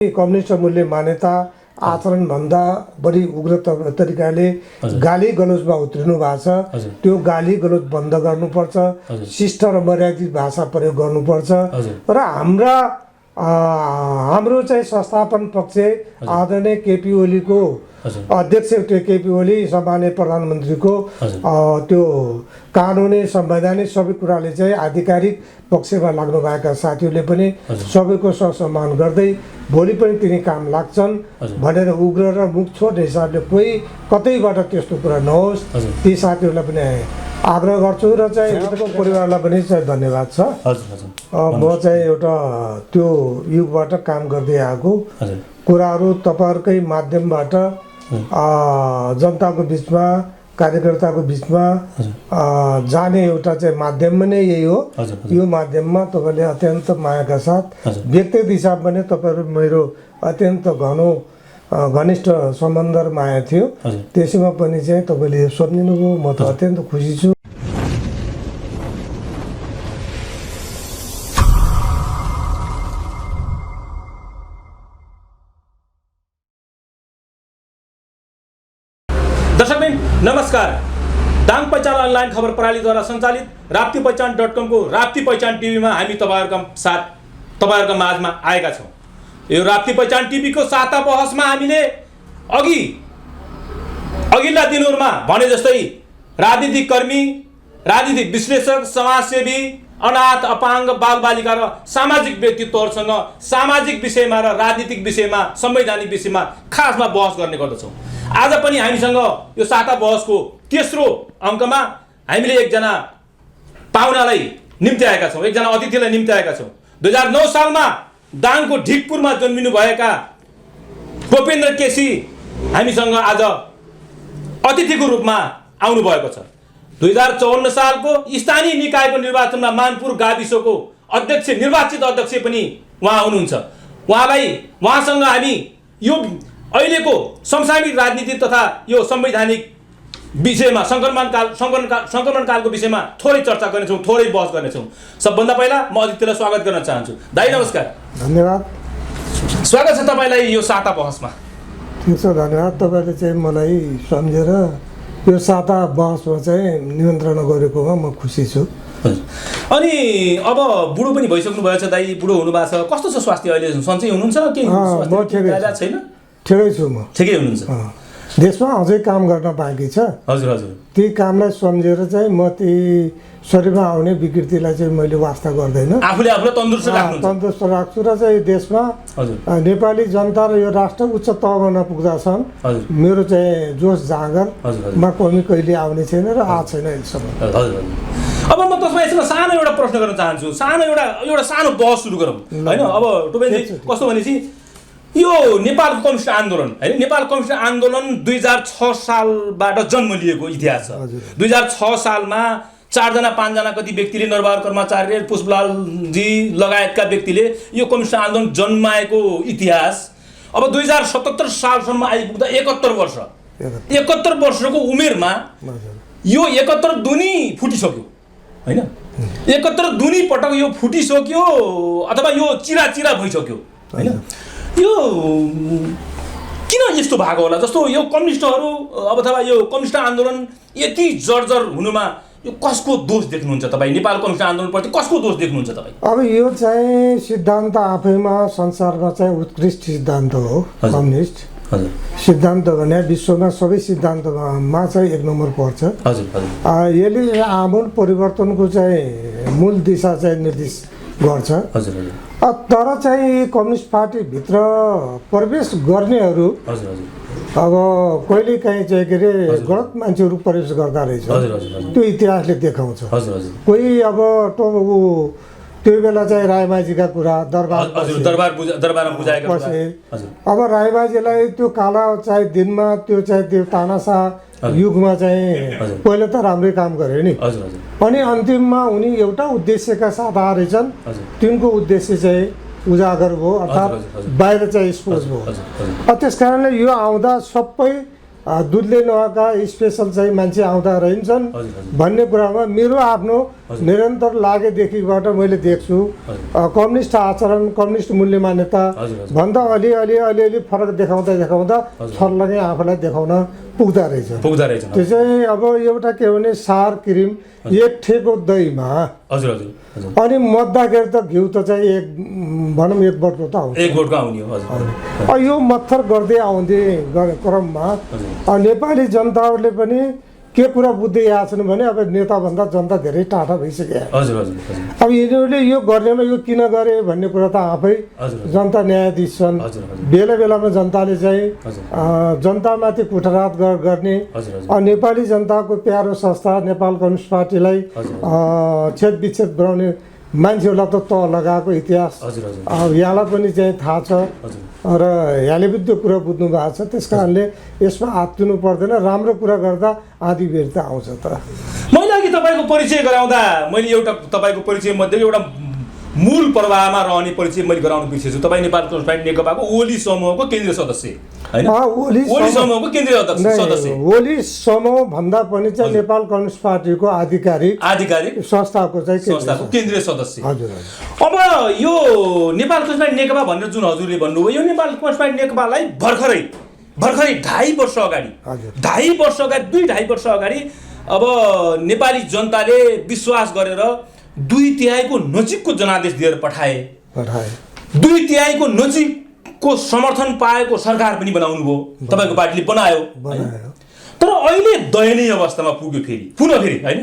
Communist मूल्य मान्यता आचरणभन्दा बढी उग्र तरिकाले गाली गलौजमा उत्रिनु भएको छ। त्यो गाली गलौज बन्द गर्नुपर्छ, शिष्ट र मर्यादित भाषा प्रयोग गर्नुपर्छ र हाम्रो चाहिँ संस्थापन पक्ष आदरणीय केपी ओलीको अध्यक्ष केपी ओली सम्माननीय प्रधानमन्त्रीको त्यो कानुनी संवैधानिक सबै कुराले चाहिँ आधिकारिक पक्षमा लाग्नुभएका साथीहरूले पनि सबैको सम्मान गर्दै भोलि पनि तिनी काम लाग्छन् भनेर उग्र र मुख छोड्ने हिसाबले कोही कतैबाट त्यस्तो कुरा नहोस् ती साथीहरूलाई पनि आग्रह गर्छु र चाहिँ उनीहरूको परिवारलाई पनि चाहिँ धन्यवाद छ। म चाहिँ एउटा त्यो युगबाट काम गर्दै आएको कुराहरू तपाईँहरूकै माध्यमबाट जनताको बिचमा कार्यकर्ताको बिचमा जाने एउटा चाहिँ माध्यम नै यही हो। यो माध्यममा तपाईँले अत्यन्त मायाका साथ व्यक्तिगत हिसाबमा पनि तपाईँहरू मेरो अत्यन्त घनिष्ठ सम्बन्ध र माया थियो, त्यसैमा पनि चाहिँ तपाईँले सम्झिनुभयो, म त अत्यन्त खुसी छु। दर्शकबिन नमस्कार, दाङ पहिचान अनलाइन खबर प्रणालीद्वारा सञ्चालित राप्तीपहिचान.com को राप्ती पहिचान टिभीमा हामी तपाईँहरूका माझमा आएका छौँ। यो राप्ती पहिचान टिभीको साता बहसमा हामीले अघिल्ला दिनहरूमा भने जस्तै राजनीतिक कर्मी, राजनीतिक विश्लेषक, समाजसेवी, अनाथ, अपाङ्ग, बालबालिका र सामाजिक व्यक्तित्वहरूसँग सामाजिक विषयमा र राजनीतिक विषयमा, संवैधानिक विषयमा खासमा बहस गर्ने गर्दछौँ। आज पनि हामीसँग यो साता बहसको तेस्रो अङ्कमा हामीले एकजना पाहुनालाई निम्ति आएका छौँ, एकजना अतिथिलाई निम्ति आएका छौँ। 2009 सालमा दाङको ढिकपुरमा जन्मिनुभएका गोपेन्द्र केसी हामीसँग आज अतिथिको रूपमा आउनुभएको छ। 2054 सालको स्थानीय निकायको निर्वाचनमा मानपुर गाविसको निर्वाचित अध्यक्ष पनि उहाँ हुनुहुन्छ। उहाँसँग हामी यो अहिलेको समसामयिक राजनीति तथा यो संवैधानिक विषयमा सङ्क्रमणकालको विषयमा थोरै चर्चा गर्नेछौँ, थोरै बहस गर्नेछौँ। सबभन्दा पहिला म अतिथिलाई स्वागत गर्न चाहन्छु। दाइ नमस्कार। धन्यवाद। स्वागत छ तपाईँलाई यो साता बहसमा। ठिक छ, धन्यवाद। तपाईँले चाहिँ मलाई सम्झेर यो साता बहसमा चाहिँ निमन्त्रण गरेकोमा म खुसी छु। अनि अब बुढो पनि भइसक्नु भएको छ दाइ, बुढो हुनुभएको छ, कस्तो छ स्वास्थ्य अहिले? सन्चै हुनुहुन्छ कि छैन? ठिकै छु, म ठिकै हुनुहुन्छ। देशमा अझै काम गर्न बाँकी छ। हजुर हजुर। ती कामलाई सम्झेर चाहिँ म ती शरीरमा आउने विकृतिलाई चाहिँ मैले वास्ता गर्दैन, आफूलाई तन्दुरुस्त राख्छु र चाहिँ देशमा नेपाली जनता र यो राष्ट्र उच्च तहमा नपुग्दा छन् मेरो चाहिँ जोस जाँगरमा कमी कहिले आउने छैन र आएको छैन अहिलेसम्म। अब म त्यसमा यसमा सानो एउटा प्रश्न गर्न चाहन्छु, एउटा सानो बहस सुरु गरौँ होइन। अब टुपेनजी कस्तो भनेपछि यो नेपाल कम्युनिस्ट आन्दोलन होइन, नेपाल कम्युनिस्ट आन्दोलन 2006 सालबाट जन्म लिएको इतिहास छ। 2006 सालमा 4 जना 5 जना कति व्यक्तिले, नरबहादुर कर्मचारी, पुष्पलालजी लगायतका व्यक्तिले यो कम्युनिस्ट आन्दोलन जन्माएको इतिहास। अब 2077 सालसम्म आइपुग्दा 71 वर्षको उमेरमा यो 71 दुनी फुटिसक्यो होइन। 71 दुनी पटक यो फुटिसक्यो अथवा यो चिरा भइसक्यो होइन। यो किन यस्तो भएको होला? जस्तो यो कम्युनिस्टहरू अथवा यो कम्युनिस्ट आन्दोलन यति जर्जर हुनुमा यो कसको दोष देख्नुहुन्छ तपाईँ? नेपाल कम्युनिस्ट आन्दोलनप्रति कसको दोष देख्नुहुन्छ तपाईँ? अब यो चाहिँ सिद्धान्त आफैमा संसारमा चाहिँ उत्कृष्ट सिद्धान्त हो। कम्युनिस्ट सिद्धान्त भने विश्वमा सबै सिद्धान्तमा चाहिँ 1 नम्बर पर्छ। यसले आमूल परिवर्तनको चाहिँ मूल दिशा चाहिँ निर्देश गर्छ। तर चाहिँ कम्युनिस्ट पार्टीभित्र प्रवेश गर्नेहरू अब कहिले काहीँ चाहिँ के अरे गलत मान्छेहरू प्रवेश गर्दा रहेछ, त्यो इतिहासले देखाउँछ। कोही अब त्यो बेला चाहिँ रायमाझीका कुरा दरबारमा बुझाएका बसे। अब रायमाझीलाई त्यो काला चाहिँ दिनमा त्यो तानाशाह युगमा चाहिँ पहिला त राम्रै काम गरे नि, अनि अन्तिममा उनी एउटा उद्देश्यका साथ आएछन्। तिनको उद्देश्य चाहिँ उजागर भयो, अर्थात् बाहिर चाहिँ एक्सपोज भयो। त्यस कारणले यो आउँदा सबै दुधले नभएका स्पेसल चाहिँ मान्छे आउँदा रहन्छन् भन्ने कुरामा मेरो आफ्नो निरन्तर लागेदेखिबाट मैले देख्छु कम्युनिस्ट आचरण कम्युनिस्ट मूल्य मान्यता भन्दा अलिअलि फरक देखाउँदा छर्लङै आफूलाई देखाउन पुग्दा रहेछ त्यो चाहिँ अब एउटा के भने सार क्रिम एक ठेको दहीमा अनि मद्दाखेरि त घिउ त चाहिँ भनौँ एक बोटको त आउँछ यो मत्थर गर्दै आउँदै क्रममा नेपाली जनताहरूले पनि के कुरा बुझ्दै आएको छन् भने अब नेताभन्दा जनता धेरै टाढा भइसक्यो अब यिनीहरूले यो गर्नेमा यो किन गरे भन्ने कुरा त आफै जनता न्यायाधीश छन् बेला बेलामा जनताले चाहिँ जनतामाथि कुटरात गर्ने नेपाली जनताको प्यारो संस्था नेपाल कम्युनिस्ट पार्टीलाई छेद विच्छेद बनाउने मान्छेहरूलाई त लगाएको इतिहास यहाँलाई पनि चाहिँ थाहा छ र यहाँले पनि त्यो कुरा बुझ्नु भएको छ त्यस कारणले यसमा हात दिनु पर्दैन राम्रो कुरा गर्दा आधी बेर त आउँछ त मैले अघि तपाईँको परिचय गराउँदा मैले एउटा तपाईँको परिचय मध्ये एउटा मूल प्रवाहमा रहने परिचय मैले गराउन बिर्सेछु तपाईँ नेपाल कम्युनिस्ट पार्टी नेकपाको ओली समूहको केन्द्रीय सदस्य हैन ओली समूहको केन्द्रीय सदस्य ओली समूह भन्दा पनि चाहिँ नेपाल कम्युनिस्ट पार्टीको आधिकारिक संस्थाको केन्द्रीय सदस्य हजुर अब यो नेपाल कम्युनिस्ट पार्टी नेकपा भनेर जुन हजुरले भन्नुभयो यो नेपाल कम्युनिस्ट पार्टी नेकपालाई भर्खरै 2.5 वर्ष अगाडि 2.5 वर्ष अगाडि 2.5 वर्ष अगाडि अब नेपाली जनताले विश्वास गरेर 2/3 नजिकको जनादेश दिएर पठाए 2/3 नजिकको समर्थन पाएको सरकार पनि बनाउनु भयो तपाईँको पार्टीले बनायो तर अहिले दयनीय अवस्थामा पुग्यो पुनः फेरि हैन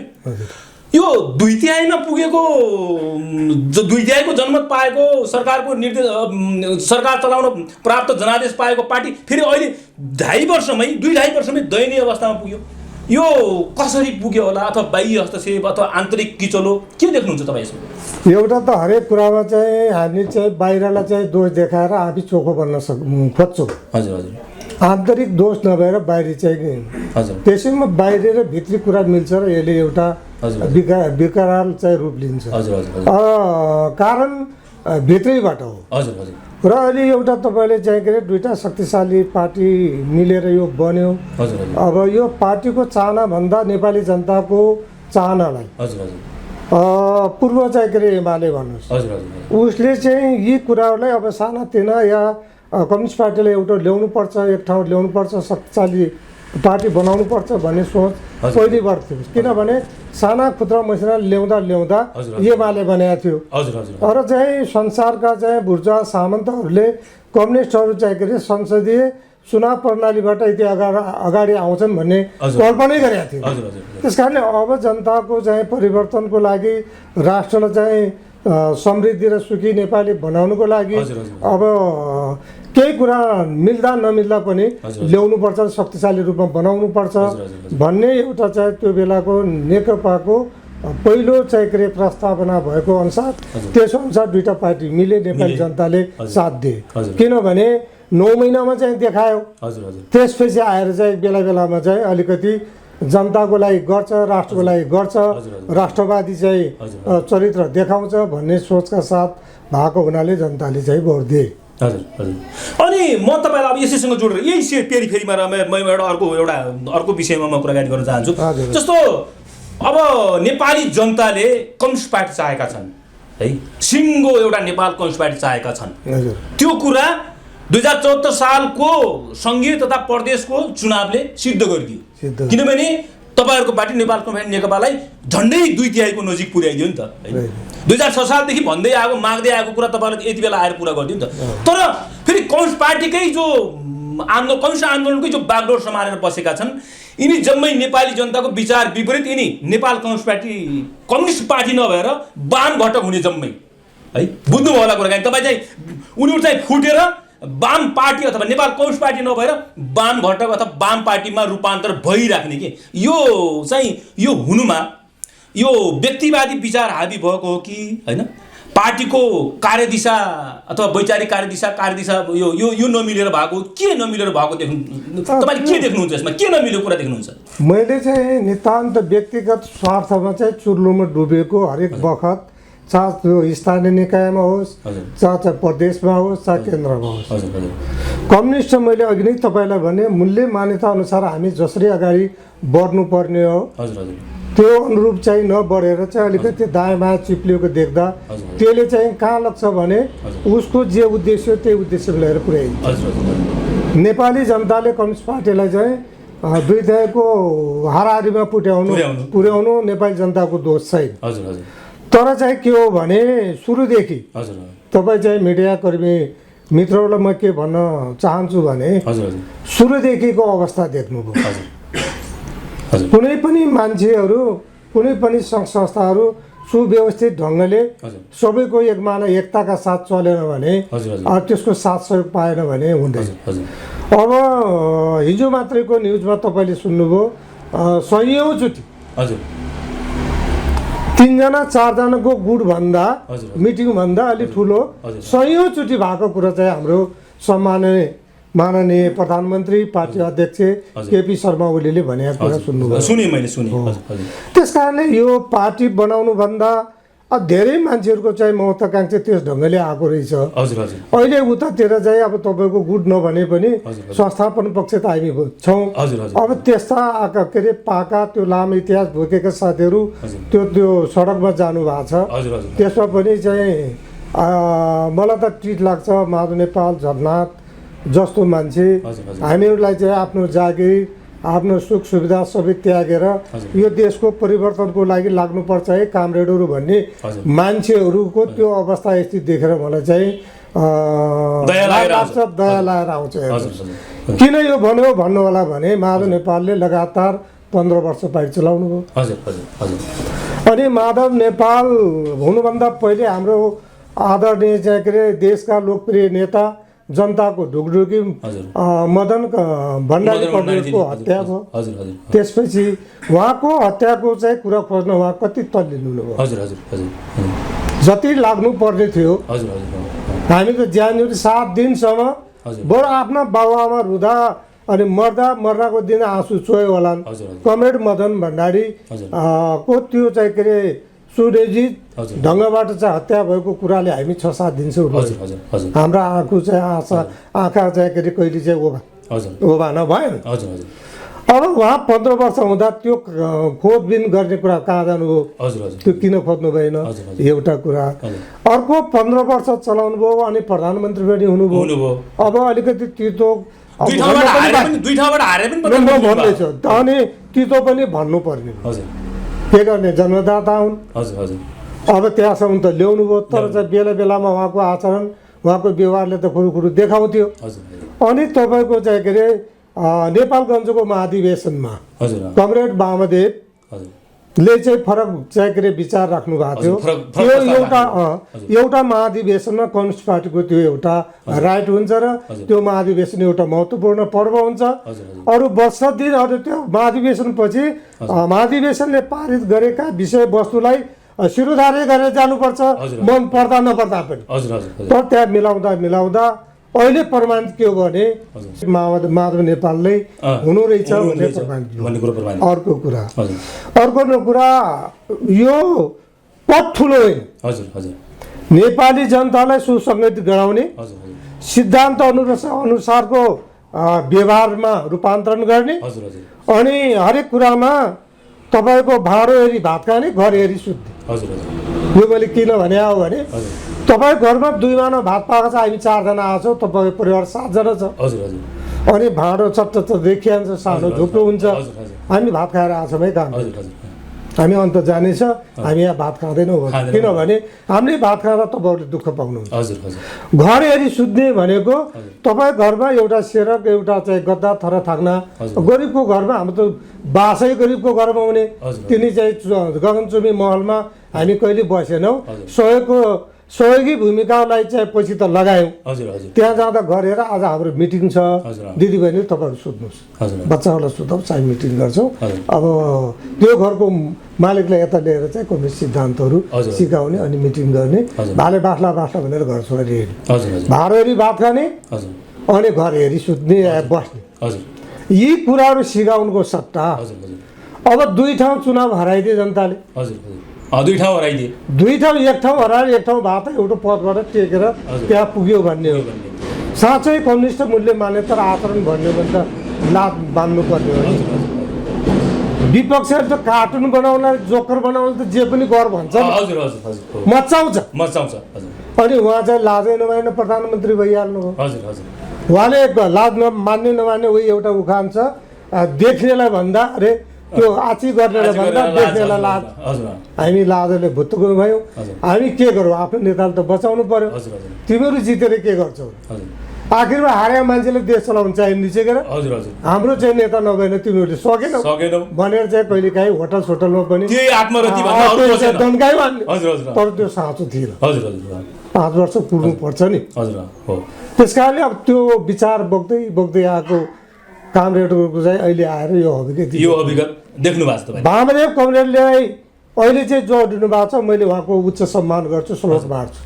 यो 2/3 मा पुगेको 2/3 जनमत पाएको सरकारको निर्देश सरकार चलाउन प्राप्त जनादेश पाएको पार्टी फेरि अहिले 2.5 वर्षमै दयनीय अवस्थामा पुग्यो यो कसरी पुग्यो होला अथवा बाह्य हस्तक्षेप अथवा आन्तरिक किचलो के देख्नुहुन्छ तपाईँ यसमा एउटा त हरेक कुरामा चाहिँ हामी चाहिँ बाहिरलाई चाहिँ दोष देखाएर आफै चोखो बन्न खोज्छौँ हजुर आन्तरिक दोष नभएर बाहिरी चाहिँ त्यसैमा बाहिरी र भित्री कुरा मिल्छ र यसले एउटा विकराल चाहिँ रूप लिन्छ कारण भित्रैबाट हो र अहिले एउटा तपाईँले चाहिँ के अरे दुईवटा शक्तिशाली पार्टी मिलेर यो बन्यो अब यो पार्टीको चाहना भन्दा नेपाली जनताको चाहनालाई पूर्व चाहिँ के अरे एमाले भन्नुहोस् उसले चाहिँ यी कुराहरूलाई अब सानातिना या कम्युनिस्ट पार्टीलाई एउटा ल्याउनुपर्छ एक ठाउँ ल्याउनुपर्छ शक्तिशाली पार्टी बनाउनुपर्छ भन्ने सोच पहिलेबाट थियो किनभने साना खुद्रा मसिना ल्याउँदा एमाले बनाएको थियो र चाहिँ संसारका चाहिँ बुर्जा सामन्तहरूले कम्युनिस्टहरू चाहिँ के अरे संसदीय चुनाव प्रणालीबाट यति अगाडि आउँछन् भन्ने कल्पनै गरेका थियो त्यस कारणले अब जनताको चाहिँ परिवर्तनको लागि राष्ट्रलाई चाहिँ समृद्धि र सुखी नेपाली बनाउनुको लागि अब केही कुरा मिल्दा नमिल्दा पनि ल्याउनुपर्छ शक्तिशाली रूपमा बनाउनुपर्छ भन्ने एउटा चाहिँ त्यो बेलाको नेकपाको पहिलो चाहिँ के प्रस्तावना भएको अनुसार त्यसो अनुसार दुईटा पार्टी मिले नेपाली जनताले साथ दिए किनभने 9 महिनामा चाहिँ देखायो त्यसपछि आएर चाहिँ बेला बेलामा चाहिँ अलिकति जनताको लागि गर्छ राष्ट्रको लागि गर्छ राष्ट्रवादी चाहिँ चरित्र देखाउँछ भन्ने सोचका साथ भएको हुनाले जनताले चाहिँ भोट दिए अनि म तपाईँलाई अब यसैसँग जोडेर यही पेरिफेरीमा म अर्को विषयमा म कुराकानी गर्न चाहन्छु जस्तो अब नेपाली जनताले कम्युनिस्ट पार्टी चाहेका छन् है सिङ्गो एउटा नेपाल कम्युनिस्ट पार्टी चाहेका छन् त्यो कुरा 2074 सालको सङ्घीय तथा प्रदेशको चुनावले सिद्ध गरिदियो किनभने तपाईँहरूको पार्टी नेपाल कम्युनिस्ट नेकपालाई झन्डै 2/3 नजिक पुर्याइदियो नि त 2006 सालदेखि भन्दै आएको माग्दै आएको कुरा तपाईँहरूले यति बेला आएर पुरा गरिदियो नि त तर फेरि कम्युनिस्ट पार्टीकै जो कम्युनिस्ट आन्दोलनकै जो बागडोर समारेर बसेका छन् यिनी जम्मै नेपाली जनताको विचार विपरीत यिनी नेपाल कम्युनिस्ट पार्टी नभएर वाम घटक हुने जम्मै है बुझ्नुभयो होला कुराकानी तपाईँ चाहिँ उनीहरू चाहिँ फुटेर वाम पार्टी अथवा नेपाल कम्युनिस्ट पार्टी नभएर वाम घटक अथवा वाम पार्टीमा रूपान्तर भइराख्ने कि यो चाहिँ यो हुनुमा यो व्यक्तिवादी विचार हाबी भएको हो कि हैन पार्टीको कार्यदिशा अथवा वैचारिक कार्यदिशा यो नमिलेर भएको के नमिलेर भएको देख्नु तपाईले के देख्नुहुन्छ यसमा के नमिलेको कुरा देख्नुहुन्छ मैले चाहिँ नितान्त व्यक्तिगत स्वार्थमा चाहिँ चुर्लुमा डुबेको हरेक बखत चाहे स्थानीय निकायमा होस् चाहे प्रदेशमा होस् चाहे केन्द्रमा होस् कम्युनिस्ट मैले अघि नै तपाईँलाई भने मूल्य मान्यता अनुसार हामी जसरी अगाडि बढ्नुपर्ने हो त्यो अनुरूप चाहिँ नबढेर चाहिँ अलिकति दायाँ बायाँ चिप्लिएको देख्दा त्यसले चाहिँ कहाँ लाग्छ भने उसको जे उद्देश्य त्यही उद्देश्य लिएर पुर्याइन्छ। नेपाली जनताले कम्युनिस्ट पार्टीलाई चाहिँ दुईको हाराहारीमा पुर्याउनु नेपाली जनताको दोष छैन। तर चाहिँ के हो भने सुरुदेखि तपाईँ चाहिँ मिडियाकर्मी मित्रहरूलाई म के भन्न चाहन्छु भने सुरुदेखिको अवस्था देख्नुभयो। कुनै पनि मान्छेहरू कुनै पनि सङ्घ संस्थाहरू सुव्यवस्थित ढङ्गले सबैको एकताका साथ चलेन भने त्यसको साथ सहयोग पाएन भने हुँदैन। अब हिजो मात्रैको न्युजमा तपाईँले सुन्नुभयो सयौँचोटि 3 जना 4 जनाको गुटभन्दा मिटिङभन्दा अलिक ठुलो सयौँचोटि भएको कुरा चाहिँ हाम्रो माननीय प्रधानमन्त्री पार्टी अध्यक्ष केपी शर्मा ओलीले भनेको कुरा सुन्नुभयो। त्यस कारणले यो पार्टी बनाउनुभन्दा धेरै मान्छेहरूको चाहिँ महत्त्वाकांक्षा त्यस ढङ्गले आएको रहेछ। अहिले उतातिर चाहिँ अब तपाईँको गुट नभने पनि संस्थापन पक्ष त हामी छौँ। अब त्यस्ता के अरे पाका त्यो लामो इतिहास भोगेका साथीहरू त्यो सडकमा जानु भएको छ। त्यसमा पनि चाहिँ मलाई त ट्रिट लाग्छ माधव नेपाल झरनाथ जस्तो मान्छे हामीहरूलाई चाहिँ आफ्नो जागिर आफ्नो सुख सुविधा सबै त्यागेर यो देशको परिवर्तनको लागि लाग्नुपर्छ है कामरेडहरू भन्ने मान्छेहरूको त्यो अवस्था यति देखेर मलाई चाहिँ दया लागेर आउँछ। किन यो भन्नु होला भने माधव नेपालले लगातार 15 वर्ष पार्टी चलाउनु भयो। अनि माधव नेपाल हुनुभन्दा पहिले हाम्रो आदरणीय चाहिँ के अरे देशका लोकप्रिय नेता जनताको ढुकढुकी मदन भण्डारी कमरेडको हत्या भयो। त्यसपछि उहाँको हत्याको चाहिँ कुरा खोज्न उहाँ कति तल्लिनु भयो। जति लाग्नु पर्ने थियो हामी त ज्यानजुरी 7 दिनसम्म बरु आफ्ना बाबुआमा रुँदा अनि मर्दाको दिन आँसु चोयो होलान्। कमरेड मदन भण्डारी को त्यो चाहिँ के अरे सुनियोजित ढङ्गबाट चाहिँ हत्या भएको कुराले हामी 6-7 दिनसम्म हाम्रा आँखा चाहिँ के अरे कहिले चाहिँ ओभा नभएन। अब उहाँ 15 वर्ष हुँदा त्यो खोजबिन गर्ने कुरा कहाँ जानुभयो, त्यो किन खोज्नु भएन एउटा कुरा। अर्को 15 वर्ष चलाउनु भयो अनि प्रधानमन्त्री पनि हुनुभयो। अब अलिकति तितो भन्दैछ अनि तितो पनि भन्नुपर्ने के गर्ने जन्मदाता हुन्। अब त्यहाँसम्म त ल्याउनु भयो तर चाहिँ बेला बेलामा उहाँको आचरण उहाँको व्यवहारले त कुरो देखाउँथ्यो। अनि तपाईँको चाहिँ के अरे नेपालगञ्जको महाधिवेशनमा कमरेड वामदेवले चाहिँ फरक चाहिँ के अरे विचार राख्नु भएको थियो। त्यो एउटा महाधिवेशनमा कम्युनिस्ट पार्टीको त्यो एउटा राइट हुन्छ र त्यो महाधिवेशन एउटा महत्त्वपूर्ण पर्व हुन्छ। अरू वर्ष दिनहरू त्यो महाधिवेशनपछि महाधिवेशनले पारित गरेका विषयवस्तुलाई शिरोधार्य गरेर जानुपर्छ मन पर्दा नपर्दा पनि। तर त्यहाँ मिलाउँदा अहिले प्रमाणित के हो भने माधव नेपालले हुनु रहेछ भन्ने प्रमाणित। अर्को कुरा यो पद ठुलो होइन। नेपाली जनतालाई सुसङ्गठित गराउने सिद्धान्त अनुसारको व्यवहारमा रूपान्तरण गर्ने अनि हरेक कुरामा तपाईँको भाँडो हेरी भात खाने घर हेरी सुत्ने। यो मैले किन भने हो भने तपाईँ घरमा 2 मानव भात पाएको छ हामी 4 जना आएको छौँ तपाईँको परिवार 7 जना छ अनि भाँडो चट्ट देखिहाल्छ सानो झुप्रो हुन्छ हामी भात खाएर आएको छौँ है काम हामी अन्त जानेछ हामी यहाँ भात खाँदैनौँ किनभने हामीले भात खाँदा तपाईँहरूले दुःख पाउनुहुन्छ। घर हेरी सुत्ने भनेको तपाईँ घरमा एउटा सेरक एउटा चाहिँ गद्दा थरा थाक्ना गरिबको घरमा हाम्रो त बासै गरिबको घरमा हुने तिनी चाहिँ गगनचुम्बी महलमा हामी कहिले बसेनौँ। सहयोगी भूमिकालाई चाहिँ पछि त लगायौँ। त्यहाँ जाँदा घर हेर आज हाम्रो मिटिङ छ दिदीबहिनी तपाईँहरू सुत्नुहोस् बच्चाहरूलाई सुताउँ चाहिँ मिटिङ गर्छौँ। अब त्यो घरको मालिकलाई यता लिएर चाहिँ कम्युनिस्ट सिद्धान्तहरू सिकाउने अनि मिटिङ गर्ने भाले बाख्ला भनेर घर छोडेर हेर्ने भाँडो हेरी भात खाने अनि घर हेरी सुत्ने बस्ने यी कुराहरू सिकाउनुको सट्टा अब 2 ठाउँ चुनाव हराइदिए जनताले। 2 ठाउँ हराइदिए। 2 ठाउँ एक ठाउँ हराएर एक ठाउँ भात एउटा पदबाट टेकेर त्यहाँ पुग्यो भन्ने हो। साँच्चै कम्युनिस्ट मूल्य मान्यता र आचरण भन्ने भने त लात बाँध्नु पर्ने हो। विपक्षले त कार्टुन बनाउनलाई जोकर बनाउनलाई त जे पनि गर भन्छ हजुर हजुर हजुर मचाउँछ हजुर अनि उहाँ चाहिँ लाजै नमानेर प्रधानमन्त्री भइहाल्नु हो हजुर हजुर उहाँले लाज मान्ने नमान्ने उही एउटा उखान छ देख्नेलाई भन्दा अरे त्यो आची गर्नेलाई भन्दा देख्नेलाई लाज हामी लाजले भुत्तुको भयौँ हामी के गरौँ आफ्नो नेताले त बचाउनु पर्यो तिमीहरू जितेर के गर्छौ आखिरमा हारेका मान्छेले देश चलाउनु चाहिँ निचेकेर हाम्रो चाहिँ नेता नभएन तिमीहरूले सकेनौ भनेर चाहिँ कहिले काहीँ होटल सोटलमा पनि दन्कायो तर त्यो साँचो थिएन 5 वर्ष पुग्नु पर्छ नि त्यस कारणले अब त्यो विचार बोक्दै बोक्दै आएको कामरेडको चाहिँ अहिले आएर यो अभिगत देख्नु भएको छ वामदेव कमरेडले अहिले चाहिँ जोडिनु भएको छ मैले उहाँको उच्च सम्मान गर्छु श्लोक बाँड्छु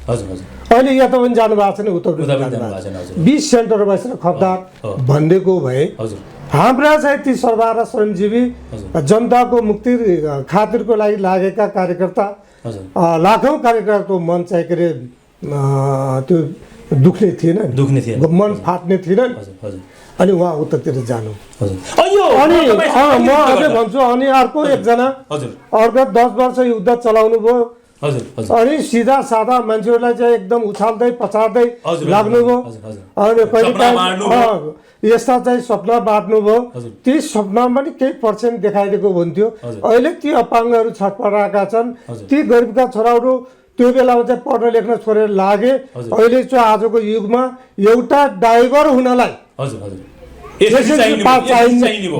अहिले यहाँ त पनि जानु भएको छैन उत्तर 20 सेन्टर बसेर खपदार भनिदिएको भए हाम्रा चाहिँ ती सरदार र श्रमजीवी जनताको मुक्ति खातिरको लागि लागेका कार्यकर्ता लाखौँ कार्यकर्ताको मन चाहिँ के अरे त्यो दुख्ने थिएन मन फाट्ने थिएन अनि उहाँ उतातिर जानु अनि म अझै भन्छु अनि अर्को एकजना अर्को 10 वर्ष युद्ध चलाउनु भयो अनि सिधा सादा मान्छेहरूलाई चाहिँ एकदम उछाल्दै पछाड्दै लाग्नुभयो अनि कहिले यस्ता चाहिँ सपना बाँड्नुभयो ती सपनामा पनि केही पर्सेन्ट देखाइदिएको हुन्थ्यो अहिले ती अपाङ्गहरू छटपटाएका छन् ती गरिबका छोराहरू त्यो बेलामा चाहिँ पढ्न लेख्न छोडेर लागे अहिले चाहिँ आजको युगमा एउटा ड्राइभर हुनलाई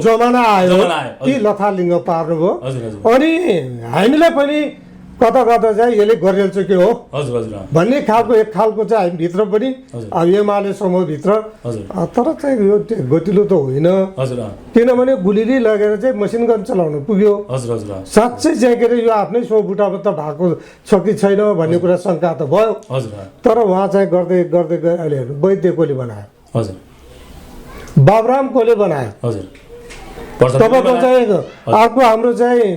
जमाना आयो ती लथालिङ्ग पार्नुभयो अनि हामीलाई पनि कता कता चाहिँ यसले गरिहाल्छ के हो भन्ने खालको एक खालको चाहिँ हामी भित्र पनि एमाले समूहभित्र तर चाहिँ यो गतिलो त होइन किनभने गुलिली लगेर चाहिँ मसिन गन चलाउनु पुग्यो साँच्चै चाहिँ के अरे यो आफ्नै सोबुटामा त भएको छ कि छैन भन्ने कुरा शङ्का त भयो तर उहाँ चाहिँ गर्दै गर्दै गए अहिले वैद्य कोले बनायो बाबुराम कोले बनायो तपाईँको चाहिँ अर्को हाम्रो चाहिँ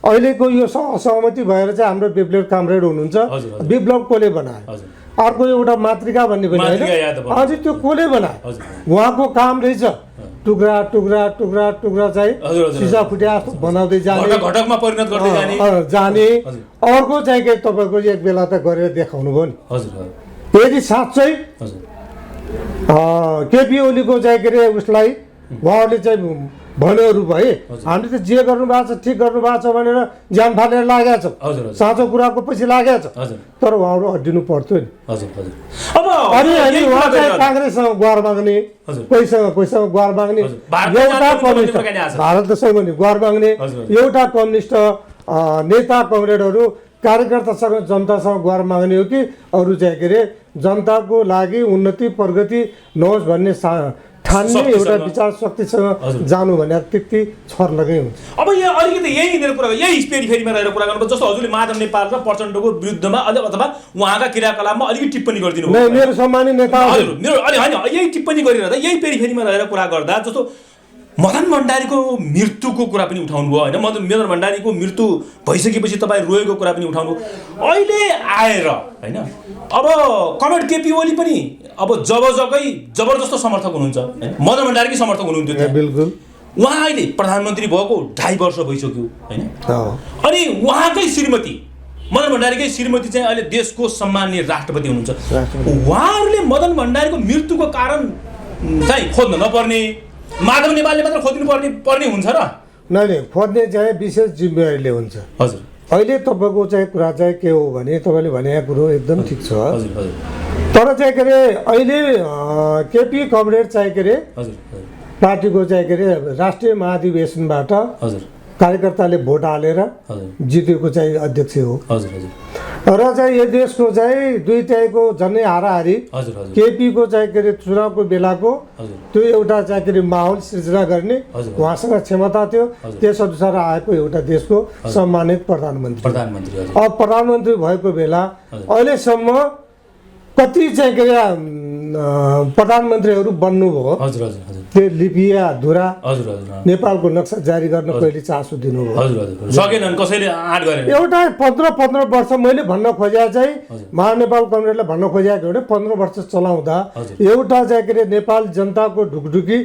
अहिलेको यो असहमति भएर चाहिँ हाम्रो विप्लव कामरेड हुनुहुन्छ विप्लव कोले बनायो अर्को एउटा मातृका भन्ने पनि होइन अझै त्यो कोले बनायो उहाँको काम रहेछ टुक्रा टुक्रा टुक्रा टुक्रा चाहिँ सिसा फुटिया बनाउँदै जाने अर्को चाहिँ के तपाईँको एक बेला त गरेर देखाउनु भयो नि यदि साँच्चै केपी ओलीको चाहिँ के अरे उसलाई उहाँहरूले चाहिँ भनेहरू भए हामीले त जे गर्नु भएको छ ठिक गर्नु भएको छ भनेर ज्यान फालेर लागेको छ साँचो कुराको पछि लागेको छ तर उहाँहरू अड्डिनु पर्थ्यो नि अनि अहिले उहाँ चाहिँ काङ्ग्रेससँग गुहार माग्ने कोहीसँग गुहार माग्ने एउटा कम्युनिस्ट भारत देशसँग पनि गुहार माग्ने एउटा कम्युनिस्ट नेता कमरेडहरू कार्यकर्तासँग जनतासँग गुहार माग्ने हो कि अरू चाहिँ के अरे जनताको लागि उन्नति प्रगति नहोस् भन्ने ठान्ने एउटा विचार शक्तिसँग जानु भने त्यति छर्लगै हुन्छ अब यहाँ अलिकति यही यिनीहरू कुरा यही फेरिमा रहेर कुरा गर्नु जस्तो हजुरले माधव नेपाल र प्रचण्डको विरुद्धमा अथवा उहाँका क्रियाकलापमा अलिकति टिप्पणी गरिदिनु मेरो सम्मानित नेता हजुर मेरो अलि होइन यही टिप्पणी गरिरहँदा यही फेरिमा रहेर कुरा गर्दा जस्तो मदन भण्डारीको मृत्युको कुरा पनि उठाउनु भयो होइन मदन भण्डारीको मृत्यु भइसकेपछि तपाईँ रोएको कुरा पनि उठाउनु अहिले आएर होइन अब कमरेड केपी ओली पनि अब जबरजस्त समर्थक हुनुहुन्छ मदन भण्डारीकै समर्थक हुनुहुन्थ्यो बिल्कुल उहाँ अहिले प्रधानमन्त्री भएको 2.5 वर्ष भइसक्यो होइन अनि उहाँकै श्रीमती मदन भण्डारीकै श्रीमती चाहिँ अहिले देशको सम्माननीय राष्ट्रपति हुनुहुन्छ उहाँहरूले मदन भण्डारीको मृत्युको कारण चाहिँ खोज्न नपर्ने माधव नेपालले मात्र खोज्नु पर्ने हुन्छ र नै खोज्ने चाहिँ विशेष जिम्मेवारीले हुन्छ हजुर अहिले तपाईँको चाहिँ कुरा चाहिँ के हो भने तपाईँले भनेको कुरो एकदम ठिक छ तर चाहिँ के अरे अहिले केपी कमरेड चाहिँ के अरे पार्टीको चाहिँ के अरे राष्ट्रिय महाधिवेशनबाट कार्यकर्ताले भोट हालेर जितेको चाहिँ अध्यक्ष हो र चाहिँ यो देशको चाहिँ दुईटैको झन्डै हाराहारी केपीको चाहिँ के अरे चुनावको बेलाको त्यो एउटा चाहिँ के अरे माहौल सृजना गर्ने उहाँसँग क्षमता थियो त्यस अनुसार आएको एउटा देशको सम्मानित प्रधानमन्त्री अब प्रधानमन्त्री भएको बेला अहिलेसम्म कति चाहिँ के अरे प्रधानमन्त्रीहरू बन्नुभयो त्यो लिपिया धुरा हजुर हजुर नेपालको नक्सा जारी गर्न कहिले चासो दिनुभयो? हजुर हजुर सकेनन्, कसैले आँट गरेन। एउटा 15 वर्ष मैले भन्न खोजेको चाहिँ महानेपाल कङ्ग्रेसले भन्न खोजेको हो भने 15 वर्ष चलाउँदा एउटा चाहिँ के अरे नेपाल जनताको ढुकढुकी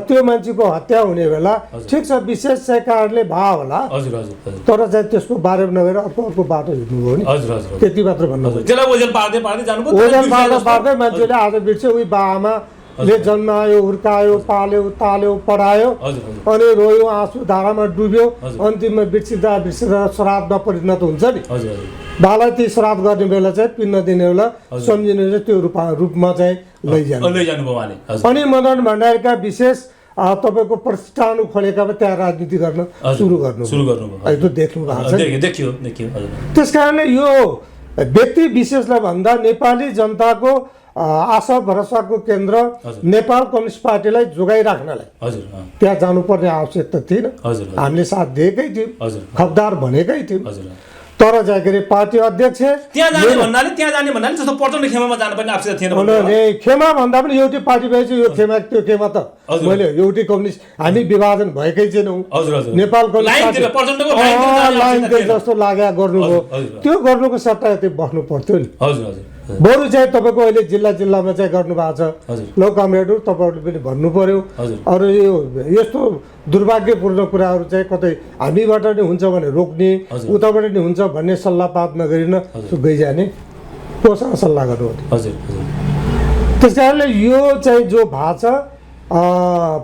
त्यो मान्छेको हत्या हुने बेला ठिक छ, विशेष चाहिँ कारणले भयो होला, हजुर हजुर तर चाहिँ त्यसको बारेमा नगएर अर्को बाटो हिँड्नुभयो नि। हजुर हजुर त्यति मात्र भन्नु हो। त्यसलाई ओझेल पार्दै पार्दै जानुभयो। ओझेल पार्दै मान्छेले आज बिर्स्यो उही बाआमाले जन्मायो, हुर्कायो, पाल्यो, ताल्यो, पढायो, अनि रोयो, आँसु धारामा डुब्यो, अन्तिममा बिर्सिँदा श्राद्धमा परिणत हुन्छ नि। बालाई ती श्राद्ध गर्ने बेला चाहिँ पिण्ड दिने बेला सम्झिने चाहिँ त्यो रूपमा चाहिँ लैजानु। अनि मदन भण्डारीका विशेष तपाईँको प्रतिष्ठान खोलेका त्यहाँ राजनीति गर्न सुरु गर्नुभयो। अहिले देख्नु भएको छ। त्यस कारणले यो व्यक्ति विशेषलाई भन्दा नेपाली जनताको आशा भरोसाको केन्द्र नेपाल कम्युनिस्ट पार्टीलाई जोगाइराख्नलाई त्यहाँ जानुपर्ने आवश्यकता थिएन। हामीले साथ दिएकै थियौँ, खबरदार भनेकै थियौँ, तर चाहिँ के अरे पार्टी अध्यक्ष त्यहाँ जाने भन्नाले जस्तो प्रचण्ड खेमामा जानुपर्ने आवश्यकता थिएन। खेमा भन्दा पनि एउटै पार्टी भएछ, यो खेमा त्यो खेमा त मैले एउटै कम्युनिस्ट, हामी विभाजन भएकै छैनौँ। नेपाल कम्युनिस्ट जस्तो लाग्यो गर्नुभयो, त्यो गर्नुको सट्टा यति बस्नु पर्थ्यो नि। बरु चाहिँ तपाईँको अहिले जिल्लामा चाहिँ गर्नुभएको छ। ल कमरेडहरू तपाईँहरूले पनि भन्नु पर्यो। अरू यो यस्तो दुर्भाग्यपूर्ण कुराहरू चाहिँ कतै हामीबाट नै हुन्छ भने रोक्ने, उताबाट नै हुन्छ भन्ने सल्लाहपात नगरिन गइजाने, कोसँग सल्लाह गर्नु। त्यस कारणले यो चाहिँ जो भएको छ,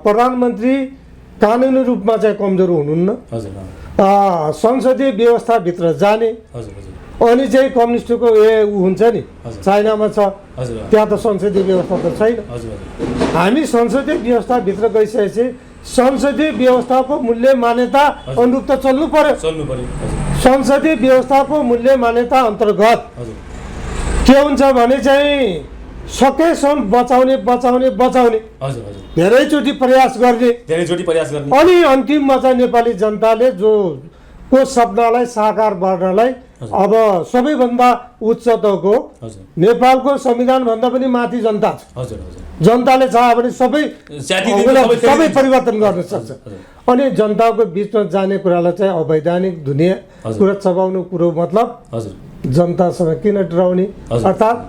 प्रधानमन्त्री कानुनी रूपमा चाहिँ कमजोर हुनुहुन्न, संसदीय व्यवस्थाभित्र जाने, अनि चाहिँ कम्युनिस्टको ऊ हुन्छ नि, चाइनामा छ, त्यहाँ त संसदीय व्यवस्था त छैन। हामी संसदीय व्यवस्थाभित्र गइसकेपछि संसदीय व्यवस्थाको मूल्य मान्यता अनुरूप त चल्नु पर्यो। संसदीय व्यवस्थाको मूल्य मान्यता अन्तर्गत के हुन्छ भने चाहिँ सकेसम्म बचाउने धेरैचोटि प्रयास गर्ने, अनि अन्तिममा चाहिँ नेपाली जनताले जो को सपनालाई साकार गर्नलाई अब सबैभन्दा उच्चतको नेपालको संविधान भन्दा पनि माथि जनता छ। जनताले चाह्यो भने सबै परिवर्तन गर्न सक्छ। अनि जनताको बिचमा जाने कुरालाई चाहिँ अवैधानिक दुनियाँ कुरा चबाउनु कुरो मतलब जनतासँग किन डराउने, अर्थात्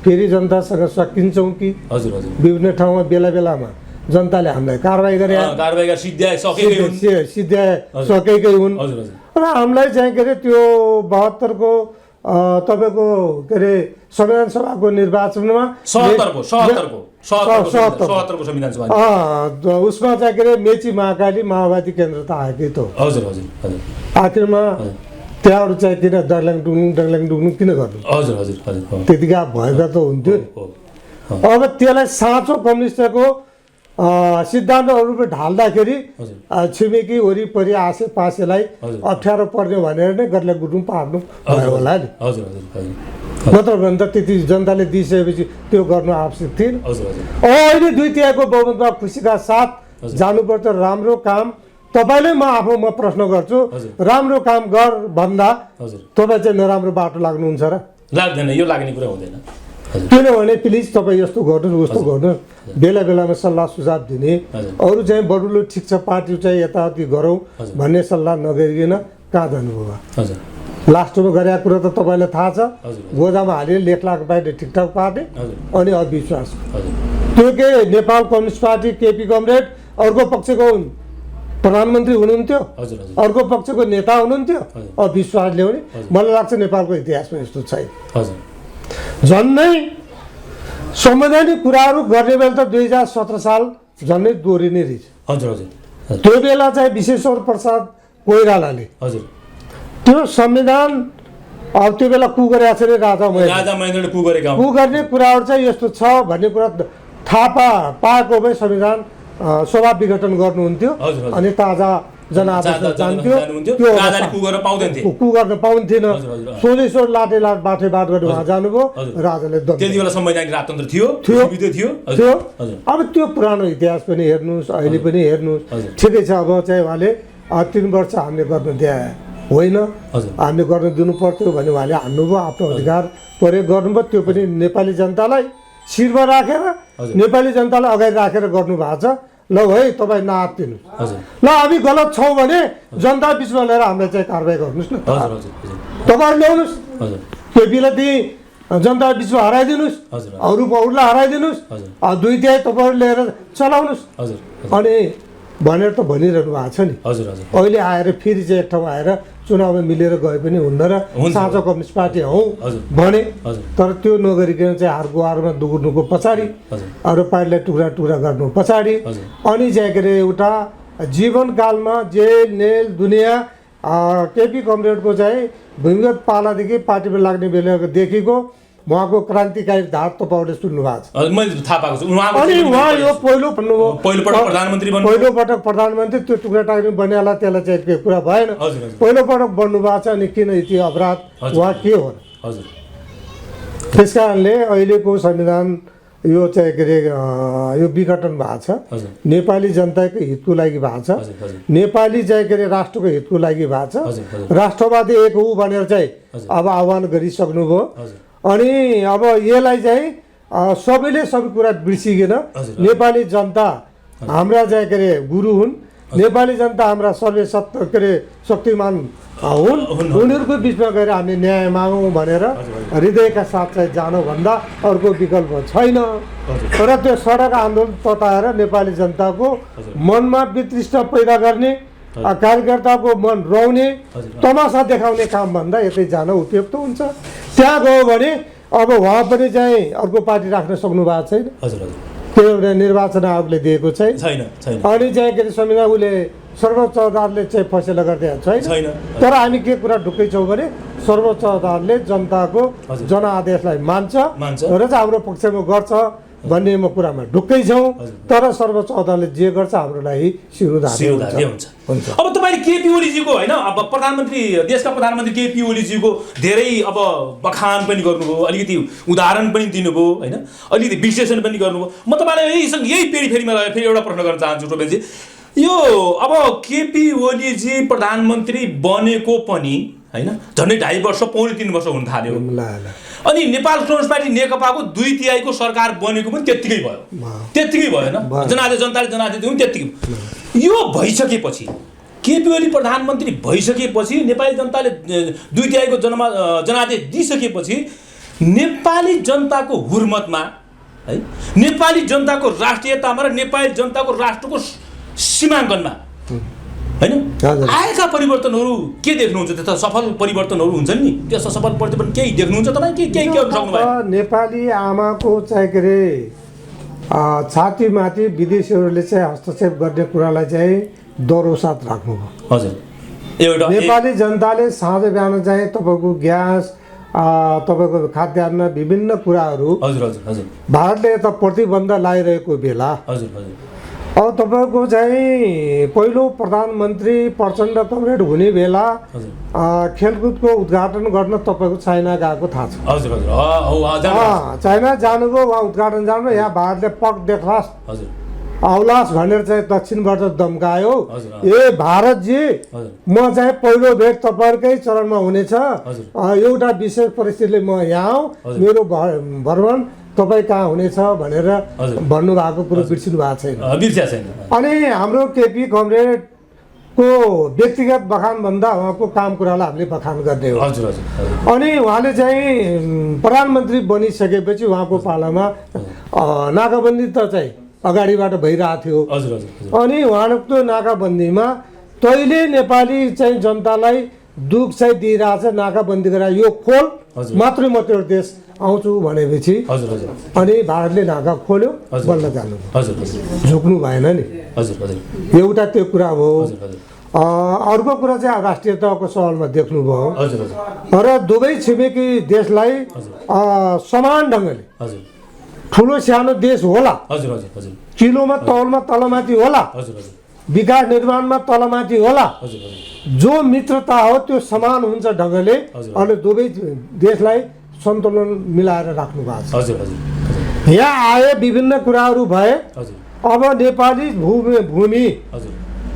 फेरि जनतासँग सकिन्छौँ कि विभिन्न ठाउँमा बेलामा जनताले हामीलाई कारबाही गरे सिद्ध्याएकै हुन् र हामीलाई चाहिँ के अरे त्यो 72 को तपाईँको के अरे संविधान सभाको निर्वाचनमा 77 उसमा चाहिँ के अरे मेची महाकाली माओवादी केन्द्र त आएकै त हो। आखिरमा त्यहाँहरू चाहिँ किन डरल्याङ डुङलुङ किन गर्नु, त्यतिका भएका त हुन्थ्यो नि। अब त्यसलाई साँचो कम्युनिस्टको सिद्धान्तहरू ढाल्दाखेरि छिमेकी वरिपरि आसेपासेलाई अप्ठ्यारो पर्ने भनेर नै गर्दै गुरुङ पार्नु भयो होला नि। नत्र भने त त्यति जनताले दिइसकेपछि त्यो गर्नु आवश्यक थिएन। अहिले 2/3 बहुमतमा खुसीका साथ जानुपर्छ। राम्रो काम तपाईँले म प्रश्न गर्छु, राम्रो काम गर भन्दा तपाईँ चाहिँ नराम्रो बाटो लाग्नुहुन्छ र? लाग्दैन, यो लाग्ने कुरा हुँदैन। किनभने प्लिज तपाईँ यस्तो गर्नु उस्तो गर्नु, बेलामा सल्लाह सुझाव दिने, अरू चाहिँ बडुलो ठिक छ पार्टी चाहिँ यताउति गरौँ भन्ने सल्लाह नगरिकन कहाँ जानुभयो? लास्टमा गरेका कुरा त तपाईँलाई थाहा छ। गोजामा हालेर लेखलाख बाहिर ठिकठाक पार्ने, अनि अविश्वास त्यो के Nepal communist party KP comrade अर्को पक्षको प्रधानमन्त्री हुनुहुन्थ्यो, अर्को पक्षको नेता हुनुहुन्थ्यो, अविश्वास ल्याउने। मलाई लाग्छ नेपालको इतिहासमा यस्तो छैन। झन्नै संवैधानिक कुराहरू गर्ने बेला त 2017 साल झन्नै दोहोरिने रहेछ। त्यो बेला चाहिँ विश्वेश्वर प्रसाद कोइरालाले त्यो संविधान अब त्यो बेला कु गरेको छ अरे राजा महेन्द्रले कु गर्ने कुराहरू चाहिँ यस्तो छ भन्ने कुरा थाहा पाएको भए संविधान सभा विघटन गर्नुहुन्थ्यो, अनि ताजा जनआदेश जान्थ्यो, कु गर्न पाउँथेन। सोझै लाटे बाटे बात गरेर उहाँ जानुभयो, राजाले त्यति बेला संवैधानिक राजतन्त्र थियो। अब त्यो पुरानो इतिहास पनि हेर्नुहोस्, अहिले पनि हेर्नुहोस्, ठिकै छ। अब चाहिँ उहाँले 3 वर्ष हामीले गर्नु दिए होइन, हामीले गर्न दिनु पर्थ्यो भने उहाँले हान्नुभयो, आफ्नो अधिकार प्रयोग गर्नुभयो। त्यो पनि नेपाली जनतालाई शिरमा राखेर, नेपाली जनतालाई अगाडि राखेर गर्नु भएको छ। ल है तपाईँ नआत्तिनु, हजुर ल हामी गलत छौँ भने जनता बिचमा लिएर हामीलाई चाहिँ कारबाही गर्नुहोस् न, हजुर हजुर हजुर तपाईँ ल्याउनुहोस्, हजुर केपीलाई त्यही जनता बिचमा हराइदिनुहोस्, हजुर अरूलाई हराइदिनुहोस्, हजुर दुई तिहाई तपाईँहरू लिएर चलाउनुहोस् हजुर अनि भनेर त भनिरहनु भएको छ नि। हजुर हजुर अहिले आएर फेरि चाहिँ एक ठाउँमा आएर चुनावमा मिलेर गए पनि हुन्न र साझा कम्युनिस्ट पार्टी हौ हजुर भने, हजुर तर त्यो नगरिकन चाहिँ हारको आरमा दुगुर्नुको पछाडि हजुर अरू पार्टीलाई टुक्रा टुक्रा गर्नु पछाडि हजुर अनि चाहिँ के अरे एउटा जीवनकालमा जेल नेल दुनियाँ केपी कमरेडको चाहिँ भूमिगत पालादेखि पार्टीमा लाग्ने बेलादेखिको उहाँको क्रान्तिकारी धार तपाईँहरूले सुन्नु भएको छ। हजुर मैले थाहा पाएको छु अनि उहाँ यो पहिलोपटक प्रधानमन्त्री बन्नु, पहिलोपटक प्रधानमन्त्री, त्यो टुक्रा टाक्ने बनिहाल्ला, त्यसलाई चाहिँ केही कुरा भएन। हजुर हजुर पहिलोपटक बन्नु भएको छ अनि किन यति अपराध उहाँ के हो? हजुर त्यस कारणले अहिलेको संविधान यो चाहिँ के अरे यो विघटन भएको छ, हजुर नेपाली जनताको हितको लागि भएको छ, हजुर हजुर नेपाली चाहिँ के अरे राष्ट्रको हितको लागि भएको छ। हजुर हजुर राष्ट्रवादी एक हो भनेर चाहिँ अब आह्वान गरिसक्नुभयो। हजुर अनि अब यसलाई चाहिँ सबैले सबै कुरा बिर्सिकन हजुर। नेपाली जनता हाम्रा चाहिँ के अरे गुरु हुन्, नेपाली जनता हाम्रा सर्वशक्त के अरे शक्तिमान हुन्, उनीहरूको बिचमा गएर हामीले न्याय मागौँ भनेर हृदयका साथ चाहिँ जानु भन्दा अर्को विकल्प छैन। तर त्यो सडक आन्दोलन तताएर नेपाली जनताको मनमा वितृष्णा पैदा गर्ने, कार्यकर्ताको मन रौने, तमासा देखाउने काम भन्दा यतै जान उपयुक्त हुन्छ। त्यहाँ गयो भने अब उहाँ पनि चाहिँ अर्को पार्टी राख्न सक्नु भएको छैन, हजुर हजुर त्यो एउटा निर्वाचन आयोगले दिएको छैन, छैन छैन अनि चाहिँ के अरे संविधान उसले सर्वोच्च अदालतले चाहिँ फैसला गरिदिएको छैन। छैन तर हामी के कुरा ढुक्कै छौँ भने सर्वोच्च अदालतले जनताको जनआदेशलाई मान्छ मान्छ। र चाहिँ हाम्रो पक्षमा गर्छ भन्ने म कुरामा ढुक्कै छौँ। तर सर्वोच्च अदालतले जे गर्छ हाम्रो लागि शिरोधार्य हुन्छ। हुन्छ। अब तपाईँले केपी ओलीजीको होइन अब प्रधानमन्त्री देशका प्रधानमन्त्री केपी ओलीजीको धेरै अब बखान पनि गर्नुभयो, अलिकति उदाहरण पनि दिनुभयो होइन, अलिकति विश्लेषण पनि गर्नुभयो। म तपाईँलाई यही पेरिफेरीमा रहेर फेरि एउटा प्रश्न गर्न चाहन्छु टोपेलजी, यो अब केपी ओलीजी प्रधानमन्त्री बनेको पनि होइन झन्डै 2.5 वर्ष पौने 3 वर्ष हुन थाल्यो, अनि नेपाल कम्युनिस्ट पार्टी नेकपाको 2/3 सरकार बनेको पनि त्यत्तिकै भयो, त्यत्तिकै भएन, जनताले दिनु त्यत्तिकै। यो भइसकेपछि केपी ओली प्रधानमन्त्री भइसकेपछि नेपाली जनताले 2/3 जनादेश दिइसकेपछि नेपाली जनताको हुर्मतमा है, नेपाली जनताको राष्ट्रियतामा र नेपाली जनताको राष्ट्रको सीमाङ्कनमा होइन आएका परिवर्तनहरू के देख्नुहुन्छ? त्यस्ता सफल परिवर्तनहरू हुन्छन् नि, त्यस्ता सफल परिवर्तन केही देख्नुहुन्छ तपाईँ? के गर्नु सक्नुभयो? नेपाली आमाको चाहिँ के अरे छातीमाथि विदेशीहरूले चाहिँ हस्तक्षेप गर्ने कुरालाई चाहिँ डरो साथ राख्नुभयो। हजुर एउटा नेपाली जनताले साँझ बिहान चाहिँ तपाईँको ग्यास तपाईँको खाद्यान्न विभिन्न कुराहरू हजुर हजुर हजुर भारतले यता प्रतिबन्ध लगाइरहेको बेला हजुर हजुर अब तपाईँको चाहिँ पहिलो प्रधानमन्त्री प्रचण्ड कमरेड हुने बेला खेलकुदको उद्घाटन गर्न तपाईँको चाइना गएको थाहा छ। हजुर हजुर चाइना जानुभयो, उहाँ उद्घाटन जानु, यहाँ भारतले पक देख्लास हजुर औलास भनेर चाहिँ दक्षिणबाट धम्कायो। हजुर। ए भारतजी म चाहिँ पहिलो भेट तपाईँहरूकै चरणमा हुनेछ, एउटा विशेष परिस्थितिले म यहाँ आउँ, मेरो भ्रमण तपाईँ कहाँ हुनेछ भनेर भन्नुभएको कुरो बिर्सिनु भएको छैन। अनि हाम्रो केपी कमरेडको व्यक्तिगत बखान भन्दा उहाँको काम कुरालाई हामीले बखान गर्ने हो। अनि उहाँले चाहिँ प्रधानमन्त्री बनिसकेपछि उहाँको पालामा नाकाबन्दी त चाहिँ अगाडिबाट भइरहेको थियो। अनि उहाँको नाकाबन्दीमा तैँले नेपाली चाहिँ जनतालाई दुख चाहिँ दिइरहेछ, नाकाबन्दी गरेर यो खोल मात्रै म त्यो देश आउँछु भनेपछि अनि भारतले नाका खोल्यो, बल्ल जानु झुक्नु भएन नि। एउटा त्यो कुरा हो। अर्को कुरा चाहिँ राष्ट्रियताको सवालमा देख्नुभयो र दुवै छिमेकी देशलाई समान ढङ्गले ठुलो सानो देश होला, किलोमा तौलमा तलमाथि होला, विकास निर्माणमा तलमाथि होला, जो मित्रता हो त्यो समान हुन्छ ढङ्गले अनि दुवै देशलाई सन्तुलन मिलाएर राख्नु भएको छ। यहाँ आए विभिन्न कुराहरू भए। अब नेपाली भूमि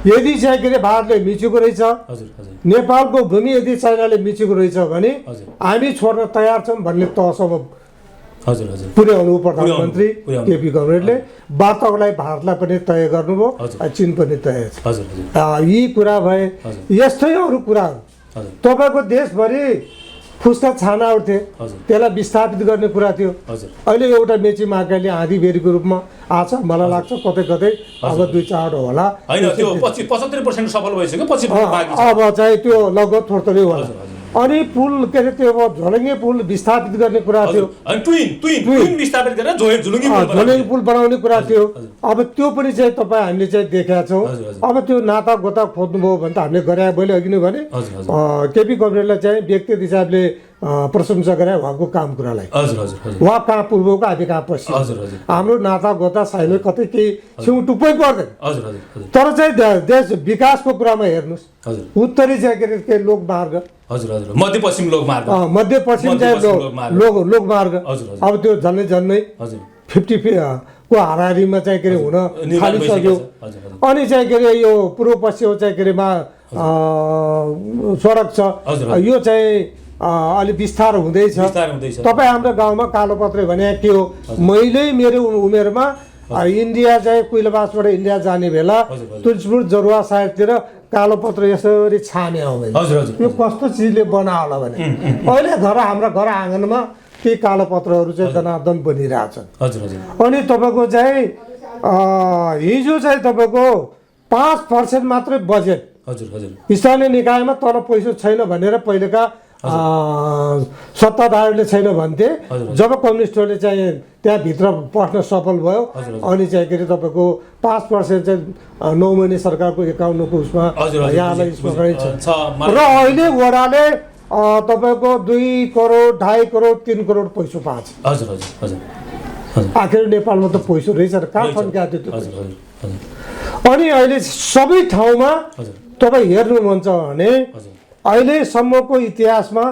यदि चाहिँ के अरे भारतले मिचेको रहेछ, नेपालको भूमि यदि चाइनाले मिचेको रहेछ भने हामी छोड्न तयार छौँ भन्ने तहसम्म हजुर हजुर पुर्याउनु प्रधानमन्त्री पुर्याउनु। केपी गभर्मेन्टले वार्ताको लागि भारतलाई पनि तय गर्नुभयो चीन पनि तय छ हजुर हजुर यी कुरा भए यस्तै अरू कुराहरू हजुर तपाईँको देशभरि फुस्ता छाना उठ्थे हजुर त्यसलाई विस्थापित गर्ने कुरा थियो हजुर अहिले एउटा मेची महाकाली आँधी बेरीको रूपमा आछ मलाई लाग्छ कतै कतै अब 2-4 होला होइन त्यो 75% सफल भइसक्यो पछि बाँकी छ अब चाहिँ त्यो लगभग थोरै होला हजुर, हजुर। अनि पुल के अरे त्यो झोलङ्गे पुल विस्थापित गर्ने कुरा थियो अनि ट्विन विस्थापित गरेर झुलुङ्गी झोलङ्गे पुल बनाउने कुरा थियो अब त्यो पनि चाहिँ तपाईँ हामीले चाहिँ देखेका छौँ हजुर, हजुर। अब त्यो नाता गोता खोज्नुभयो भने त हामीले गरे मैले अघि नै भने हजुर, हजुर। केपी गभर्मेन्टलाई चाहिँ व्यक्तिगत हिसाबले प्रशंसा गरे उहाँको काम कुरालाई हजुर हजुर हजुर उहाँ कहाँ पूर्वको हामी कहाँ पश्चिम हजुर, हजुर। हाम्रो नाता गोता साइलो कतै केही छेउ टुप्पै पर्दैन हजुर हजुर हजुर तर चाहिँ देश विकासको कुरामा हेर्नुहोस् हजुर उत्तरी चाहिँ के अरे लोकमार्ग हजुर हजुर मध्यपश्चिम लोकमार्ग मध्यपश्चिम चाहिँ लोकमार्ग हजुर, हजुर। अब त्यो झन्नै हजुर 50 को हाराहारीमा चाहिँ के अरे हुन निर्माण थालिसक्यो भइसकेको छ। हजुर, हजुर। अनि चाहिँ के अरे यो पूर्व पश्चिम चाहिँ के अरे सडक छ हजुर, हजुर। यो चाहिँ अलि विस्तार हुँदैछ विस्तार हुँदैछ। तपाईँ हाम्रो गाउँमा कालोपत्रे भने के हो मैले मेरो उमेरमा इन्डिया चाहिँ कुइलाबासबाट इन्डिया जाने बेला हजुर, हजुर। तुलसीपुर जरुवा साइडतिर कालोपत्र यसरी छाने हो भने हजुर, हजुर। यो कस्तो चिजले बनायो होला भने अहिले हाम्रो घर आँगनमा ती कालोपत्रहरू चाहिँ जनार्दन बनिरहेछन् हजुर हजुर अनि तपाईँको चाहिँ हिजो चाहिँ तपाईँको 5% मात्रै बजेट हजुर हजुर स्थानीय निकायमा तर पैसा छैन भनेर पहिलेका सत्ताधारीले छैन भन्थे हजुर। जब कम्युनिस्टहरूले चाहिँ त्यहाँभित्र पस्न सफल भयो हजुर, हजुर। अनि चाहिँ के अरे तपाईँको 5% चाहिँ 9 महिने सरकारको 51 को उसमा हजुर, हजुर। यहाँलाई स्मरण छ, छ मलाई- र अहिले वडाले तपाईँको 2 करोड 2.5 करोड 3 करोड पैसा पाएको छ हजुर हजुर हजुर हजुर आखिर नेपालमा त पैसा रहेछ र कहाँ फन्क्या थियो त्यो हजुर हजुर हजुर अनि अहिले सबै ठाउँमा हजुर तपाईँ हेर्नुहुन्छ भने हजुर अहिलेसम्मको इतिहासमा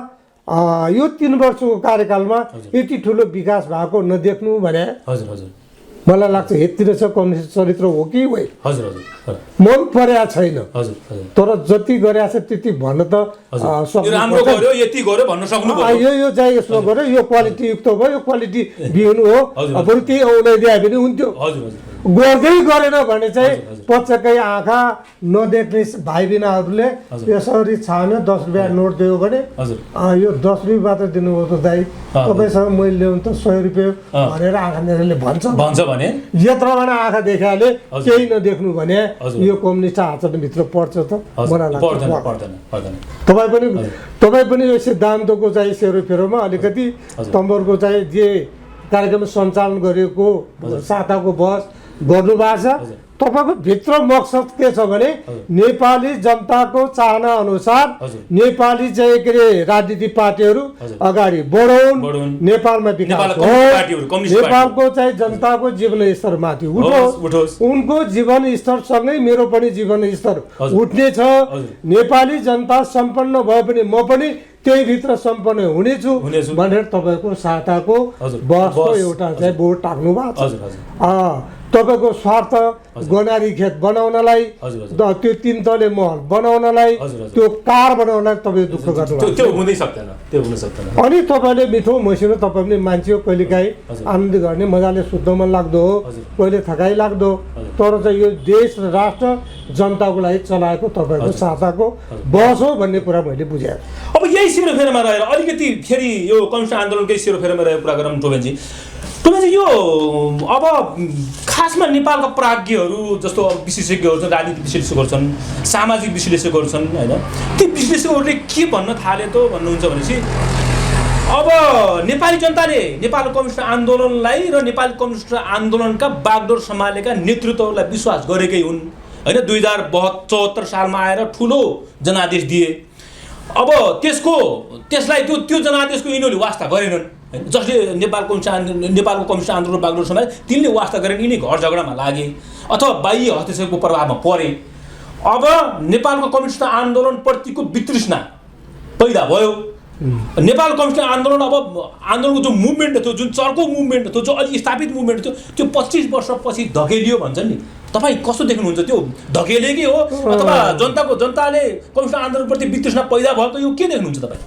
यो 3 वर्षको कार्यकालमा यति ठुलो विकास भएको नदेख्नु भने हजुर हजुर मलाई लाग्छ यति रहेछ कम्युनिस्ट चरित्र हो कि होइ हजुर हजुर मन परेको छैन हजुर हजुर तर जति गरेको छ त्यति भन्न त यो राम्रो गर्यो यति गर्यो भन्न सक्नु पर्यो यो चाहिँ यसमा गऱ्यो यो क्वालिटी युक्त भयो यो क्वालिटी बिउनु हो हजुर। बरु त्यही औँलाई दिए भने हुन्थ्यो हजुर हजुर गर्दै गरेन भने चाहिँ हजुर, हजुर। पचकै आँखा नदेख्ने भाइ बहिनीहरूले हजुर। यसरी छान्यो 10 रुपियाँ नोट दियो भने हजुर यो 10 रुपियाँ मात्र दिनुभयो त दाइ तपाईँसँग मैले ल्याउनु त 100 रुपियाँ भनेर आँखा नेरले भन्छ भन्छ भने यत्रोबाट आँखा देखाले हजुर। केही नदेख्नु भने हजुर। यो कम्युनिस्ट आचरणभित्र पर्छ त मलाई लाग्छ पर्दैन पर्दैन पर्दैन तपाईँ पनि यो सिद्धान्तको चाहिँ सेरोफेरोमा अलिकति हजुर। तम्बरको चाहिँ जे कार्यक्रम सञ्चालन गरेको साताको बस गर्नुभएको छ तपाईँको भित्र मकसद के छ भने नेपाली जनताको चाहना अनुसार हजुर। नेपाली चाहिँ के अरे राजनीतिक पार्टीहरू हजुर। अगाडि बढाउन् बढाउन्। नेपालमा विकास नेपालको होस्, पार्टीहरू, कम्युनिस्ट नेपालको चाहिँ जनताको जीवन स्तर माथि उठोस्। उठोस् उनको जीवन स्तरसँगै मेरो पनि जीवन स्तर हजुर। उठ्ने छ हजुर। नेपाली जनता सम्पन्न भए पनि म पनि त्यही भित्र सम्पन्न हुनेछु हुनेछु। भनेर तपाईँको साताको हजुर। बसको बस। एउटा चाहिँ बोर्ड टाक्नु भएको हजुर, छ हजुर। तपाईँको स्वार्थ गनारी खेत बनाउनलाई हजुर, हजुर। त्यो 3 तले महल बनाउनलाई हजुर, हजुर। त्यो कार बनाउनलाई तपाईँ दुःख गर्नु त्यो हुँदै सक्दैन त्यो हुन सक्दैन अनि तपाईँले मिठो मसिनो तपाईँ पनि मान्छे हो कहिलेकाहीँ हजुर। आनन्द गर्ने मजाले सुत्न मन लाग्दो हो हजुर। कहिले थकाइ लाग्दो हजुर। तर चाहिँ यो देश र राष्ट्र जनताको लागि चलाएको तपाईँको साताको बस हो भन्ने कुरा मैले बुझेँ अब यही सेरोफेरोमा रहेर अलिकति फेरि यो कम्युनिस्ट आन्दोलनकै सेरोफेरोमा रहेर कुरा गरौँ टोबेनजी यो अब खासमा नेपालका प्राज्ञहरू जस्तो अब विशेषज्ञहरू छन् राजनीतिक विश्लेषकहरू छन् सामाजिक विश्लेषकहरू छन् होइन ती विश्लेषकहरूले के भन्न थाले त भन्नुहुन्छ भनेपछि अब नेपाली जनताले नेपाल कम्युनिस्ट आन्दोलनलाई र नेपाली कम्युनिस्ट आन्दोलनका बागडोर सम्हालेका नेतृत्वहरूलाई विश्वास गरेकै हुन् होइन 2074 सालमा आएर ठुलो जनादेश दिए अब त्यसलाई त्यो जनादेशको यिनीहरूले वास्ता गरेनन् हैन जसले नेपालको कम्युनिस्ट आन्दोलन बागडोर समाज तिनले वास्ता गरेन यिनी घर झगडामा लागे अथवा बाह्य हस्तक्षेपको प्रभावमा परे अब नेपालको कम्युनिस्ट आन्दोलनप्रतिको वितृष्णा पैदा भयो नेपाल कम्युनिस्ट आन्दोलन अब आन्दोलनको जो मुभमेन्ट थियो जुन चर्को मुभमेन्ट थियो जो अलि स्थापित मुभमेन्ट थियो त्यो 25 वर्षपछि धकेलियो भन्छन् नि तपाईँ कस्तो देख्नुहुन्छ त्यो धकेलेकै हो अथवा जनताले कम्युनिस्ट आन्दोलनप्रति वितृष्णा पैदा भएको यो के देख्नुहुन्छ तपाईँ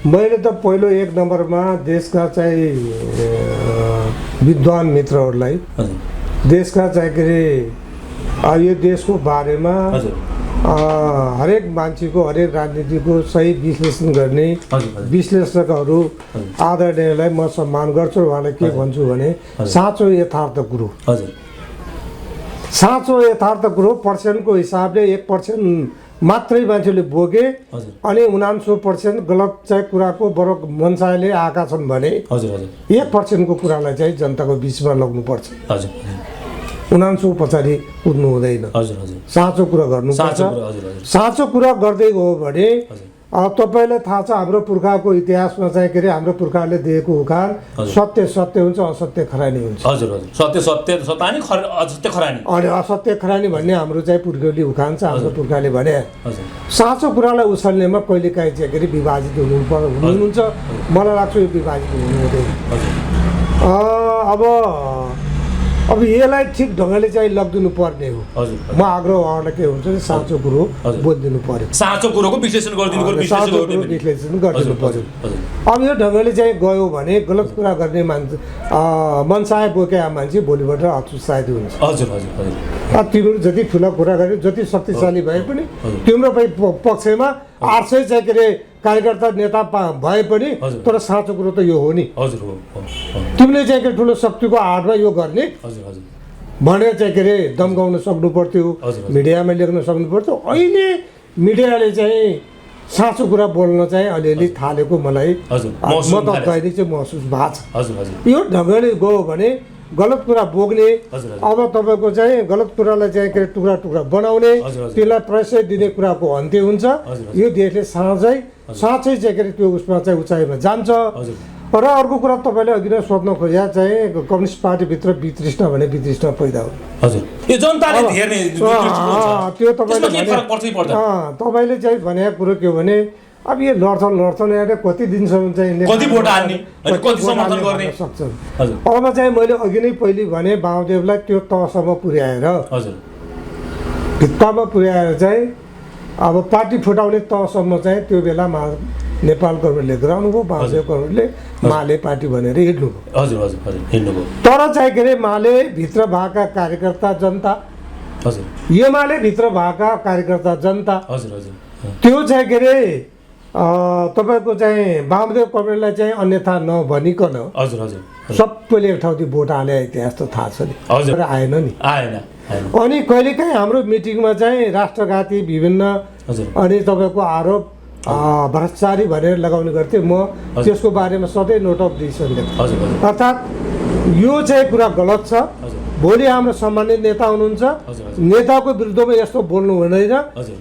मैले त पहिलो 1 नम्बरमा देशका चाहिँ विद्वान मित्रहरूलाई देशका चाहिँ के अरे यो देशको बारेमा हरेक मान्छेको हरेक राजनीतिको सही विश्लेषण गर्ने विश्लेषकहरू आदरणीयलाई म सम्मान गर्छु। उहाँलाई के भन्छु भने साँचो यथार्थ कुरो, साँचो यथार्थ कुरो पर्सेन्टको हिसाबले 1% मात्रै मान्छेले बोके अनि 99% गलत चाहिँ कुराको बरु मनसायले आएका छन् भने 1% को कुरालाई चाहिँ जनताको बिचमा लग्नुपर्छ। 99 पछाडि कुद्नु हुँदैन। साँचो कुरा गर्नुपर्छ। साँचो कुरा गर्दै गयो भने तपाईँलाई थाहा छ हाम्रो पुर्खाको इतिहासमा चाहिँ के अरे हाम्रो पुर्खाले दिएको उखान सत्य सत्य हुन्छ, असत्य खरानी हुन्छ। सत्य सत्य सतानी असत्य खरानी। अनि असत्य खरानी भन्ने हाम्रो चाहिँ पुर्खौली उखान छ। हाम्रो पुर्खाले भने साँचो कुरालाई उछल्नेमा कहिले काहीँ चाहिँ के अरे विभाजित हुनुहुन्छ। मलाई लाग्छ यो विभाजित हुनु हुँदैन। अब यसलाई ठिक ढङ्गले चाहिँ लगिदिनु पर्ने हो। म आग्रह उहाँलाई के हुन्छ भने साँचो कुरो बोलिदिनु पर्यो, साँचो कुरोको विश्लेषण गरिदिनु पर्यो। अब यो ढङ्गले चाहिँ गयो भने गलत कुरा गर्ने मान्छे मनसाय बोकेका मान्छे भोलिबाट हतोत्साहित हुन्छ। तिम्रो जति ठुला कुरा गरे जति शक्तिशाली भए पनि तिम्रो पक्षमा 800 चाहिँ के अरे कार्यकर्ता नेता भए पनि तर साँचो कुरो त यो हो नि। तिमीले चाहिँ के ठुलो शक्तिको आडमा यो गर्ने भनेर चाहिँ के अरे दमगाउन सक्नु पर्थ्यो, मिडियामा लेख्न सक्नु पर्थ्यो। अहिले मिडियाले चाहिँ साँचो कुरा बोल्न चाहिँ अलिअलि थालेको मलाई म त दैनिक चाहिँ महसुस भएको छ। यो ढङ्गले गयो भने गलत कुरा बोक्ने, अब तपाईँको चाहिँ गलत कुरालाई चाहिँ के टुक्रा टुक्रा बनाउने, त्यसलाई प्रश्रय दिने कुराको अन्त्य हुन्छ। यो देशले साँच्चै चाहिँ के अरे त्यो उसमा चाहिँ उचाइमा जान्छ। र अर्को कुरा तपाईँले अघि नै सोध्न खोज्या चाहिँ कम्युनिस्ट पार्टीभित्र वितृष्णा भने वितृष्णा पैदा हो। त्यो तपाईँले चाहिँ भनेको कुरो के हो भने अब यो लड्छन् यार कति दिनसम्म चाहिँ सक्छन्। अब चाहिँ मैले अघि नै पहिले भने बाहुदेवलाई त्यो तहसम्म पुर्याएर भित्तामा पुर्याएर चाहिँ अब पार्टी फुटाउने तहसम्म चाहिँ त्यो बेलामा नेपाल गभर्मेन्टले गराउनु भयो, बाहुदेव गभर्मेन्टले माले पार्टी भनेर हिँड्नुभयो। तर चाहिँ के अरे माले भित्र भएका कार्यकर्ता जनता, एमाले भित्र भएका कार्यकर्ता जनता त्यो चाहिँ के अरे तपाईँको चाहिँ वामदेव कमरेडलाई चाहिँ अन्यथा नभनिकन सबैले एक ठाउँदेखि भोट हाले इतिहास त थाहा छ नि। आएन नि अनि कहिलेकाहीँ हाम्रो मिटिङमा चाहिँ राष्ट्रघाती विभिन्न अनि तपाईँको आरोप भ्रष्टाचारी भनेर लगाउने गर्थेँ। म त्यसको बारेमा सधैँ नोट अफ डिसिसन लेख्थेँ। अर्थात् यो चाहिँ कुरा गलत छ। भोलि हाम्रो सम्मानित नेता हुनुहुन्छ, नेताको विरुद्धमा यस्तो बोल्नु हुँदैन।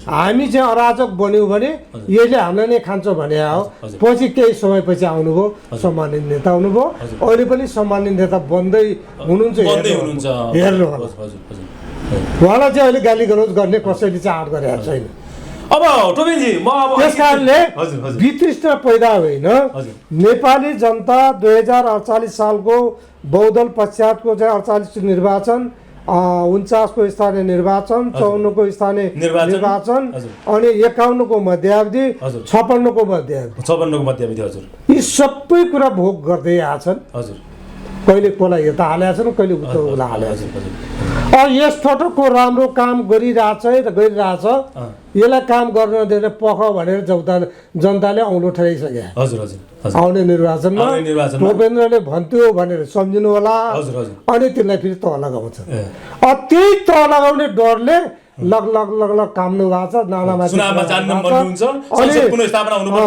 हामी चाहिँ अराजक बन्यौँ भने यसले हामीलाई नै खान्छ भने हो। पछि केही समयपछि आउनुभयो सम्मानित नेता हुनुभयो, अहिले पनि सम्मानित नेता बन्दै हुनुहुन्छ। हेर्नु उहाँलाई चाहिँ अहिले गाली गलौज गर्ने कसैले चाहिँ आँट गरेको छैन। अब टोबिनजी म अब त्यस कारणले वितृष्णा पैदा होइन। नेपाली जनता 2048 सालको बहुदल पश्चातको चाहिँ 48 निर्वाचन, 49 को स्थानीय निर्वाचन, 54 को स्थानीय निर्वाचन अनि 51 को मध्यावधि, 56 को मध्यावधि यी सबै कुरा भोग गर्दै आछन्। कहिले कसलाई यता हालेका छन्, कहिले उता उला हालेका छन्। यस फोटोको राम्रो काम गरिरहेछ यसलाई काम गर्न दिएर पख भनेर जनताले औँलो ठहराइसके। आउने निर्वाचनमा भूपेन्द्रले भन्थ्यो भनेर सम्झिनु होला अनि त्यसलाई फेरि तह लगाउँछ। त्यही तह लगाउने डरले लग काम्नु भएको छ। नानामा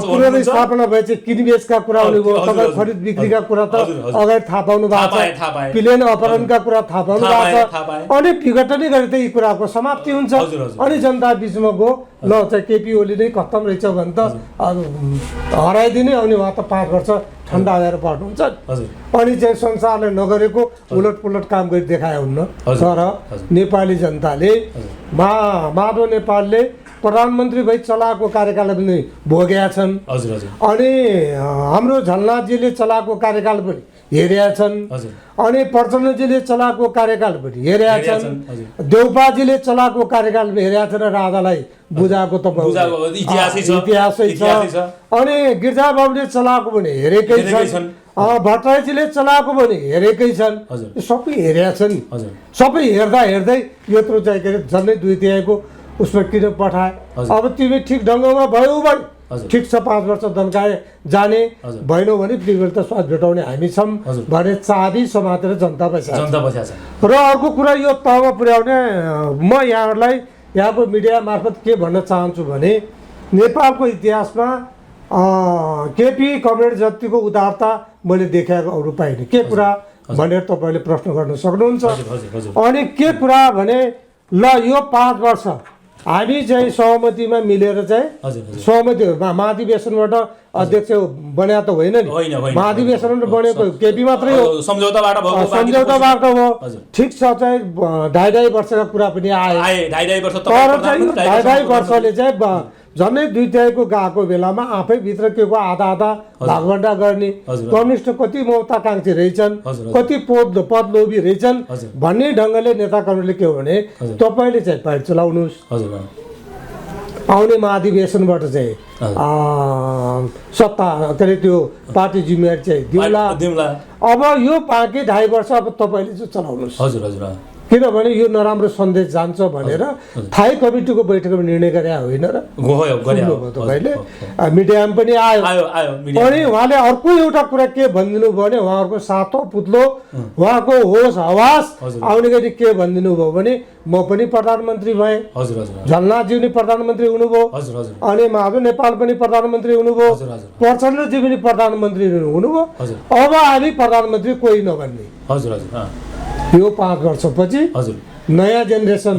पुनर्स्थापना भएपछि किनबेचका कुरा हुनुभयो, तपाईँ खरिद बिक्रीका कुरा त अगाडि थाहा पाउनु भएको छ, प्लेन अपहरणका कुरा थाहा पाउनु भएको छ। अनि विघटनै गरे त यी कुराको समाप्ति हुन्छ। अनि जनता बिचमा गयो ल चाहिँ केपी ओली नै खत्तम रहेछ भने त हराइदिने अनि उहाँ त पार गर्छ, ठन्डा आएर पार्नुहुन्छ। अनि चाहिँ संसारले नगरेको उलट पुलट काम गरी देखाए हुन्न। तर नेपाली जनताले माधव नेपालले प्रधानमन्त्री भई चलाएको कार्यकाल पनि भोगेका छन्। अनि हाम्रो झलनाथजीले चलाएको कार्यकाल पनि हेरेका छन्। अनि प्रचण्डजीले चलाएको कार्यकाल पनि हेरेका छन्। देउपाजीले चलाएको कार्यकाल पनि हेरेका छन्। राजालाई बुझाएको त इतिहासै छ। अनि गिरिजाबाबुले चलाएको पनि हेरेकै छन्। भट्टराईजीले चलाएको भने हेरेकै छन्, यो सबै हेरेका छन्। सबै हेर्दा हेर्दै यत्रो चाहिँ के अरे झन्डै 2/3 उसमा किन पठाए। अब तिमी ठिक ढङ्गमा भयो भने ठिक छ, 5 वर्ष दन्काए जाने, भएन भने बिगल त स्वाद भेटाउने हामी छौँ भने चाबी समातेर जनता बस्या छ। र अर्को कुरा यो तहमा पुर्याउने म यहाँहरूलाई यहाँको मिडिया मार्फत के भन्न चाहन्छु भने नेपालको इतिहासमा केपी कमरेड जतिको उदारता मैले देखाएको अरू पाइनँ। के कुरा भनेर तपाईँले प्रश्न गर्न सक्नुहुन्छ। अनि के कुरा भने ल यो 5 वर्ष हामी चाहिँ सहमतिमा मिलेर चाहिँ सहमति महाधिवेशनबाट अध्यक्ष बन्या त होइन नि, महाधिवेशनबाट बनेको केपी मात्रै हो, सम्झौताबाट हो। ठिक छ, चाहिँ 2.5 वर्षका कुरा पनि आए, तर चाहिँ 2.5 वर्षले चाहिँ झन्डै 2/3 गएको बेलामा आफै भित्र के को आधा भागभण्डा गर्ने, कम्युनिस्ट कति महत्वाकांक्षी रहेछन्, कति पद लोभी रहेछन् भन्ने ढङ्गले नेताकर्मीले के हो भने तपाईँले चाहिँ पाइट चलाउनुहोस्, आउने महाधिवेशनबाट चाहिँ सत्ता के अरे त्यो पार्टी जिम्मेवारी चाहिँ दिउला। अब यो बाँकी 2.5 वर्ष अब तपाईँले चाहिँ चलाउनुहोस्, किनभने यो नराम्रो सन्देश जान्छ भनेर थाई कमिटीको बैठकमा निर्णय गरे होइन र तपाईँले मिडियामा पनि आयो। अनि उहाँले अर्को एउटा कुरा के भनिदिनु भयो भने उहाँहरूको सातौँ पुत्लो उहाँको होस हवास आउने गरी के भनिदिनु भयो भने म पनि प्रधानमन्त्री भएँ, झलनाथजी पनि प्रधानमन्त्री हुनुभयो, अनि महादेव नेपाल पनि प्रधानमन्त्री हुनुभयो, प्रचण्डजी पनि प्रधानमन्त्री हुनुभयो, अब हामी प्रधानमन्त्री कोही नभन्ने। यो 5 वर्षपछि नयाँ जेनेरेसन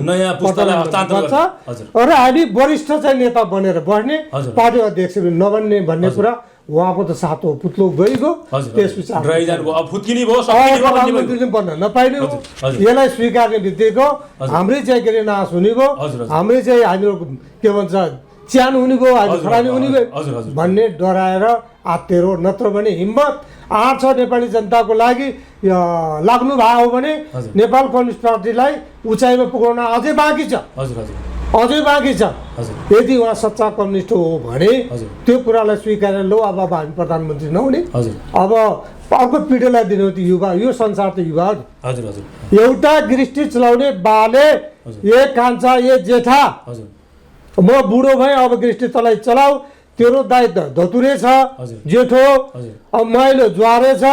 र हामी वरिष्ठ चाहिँ नेता बनेर बस्ने, पार्टी अध्यक्ष नबन्ने भन्ने कुरा उहाँको त सातौँ पुत्लो गइगयो। त्यसपछि प्रधानमन्त्री बन्न नपाइने हो, यसलाई स्वीकार्ने बित्तिकै हाम्रै चाहिँ के अरे नाश हुने भयो, हाम्रै चाहिँ हामीहरू के भन्छ च्यान हुने गयो, हामी खरानी हुने गयो भन्ने डराएर आत्तेरो। नत्र भने हिम्मत आँट छ नेपाली जनताको लागि लाग्नु भएको हो भने नेपाल कम्युनिस्ट पार्टीलाई उचाइमा पुर्याउन अझै बाँकी छ, अझै बाँकी छ। यदि उहाँ सच्चा कम्युनिस्ट हो भने त्यो कुरालाई स्वीकारेर लो अब हामी प्रधानमन्त्री नहुने, अब अर्को पिँढीलाई दिनु त्यो युवा, यो संसार त युवा हो। एउटा दृष्टि चलाउने बाले ए कान्छा ए जेठा म बुढो भएँ अब दृष्टि तँलाई चलाऊ, तेरो दाइ धतुरे छ, जेठो अब माइलो ज्वारे छ,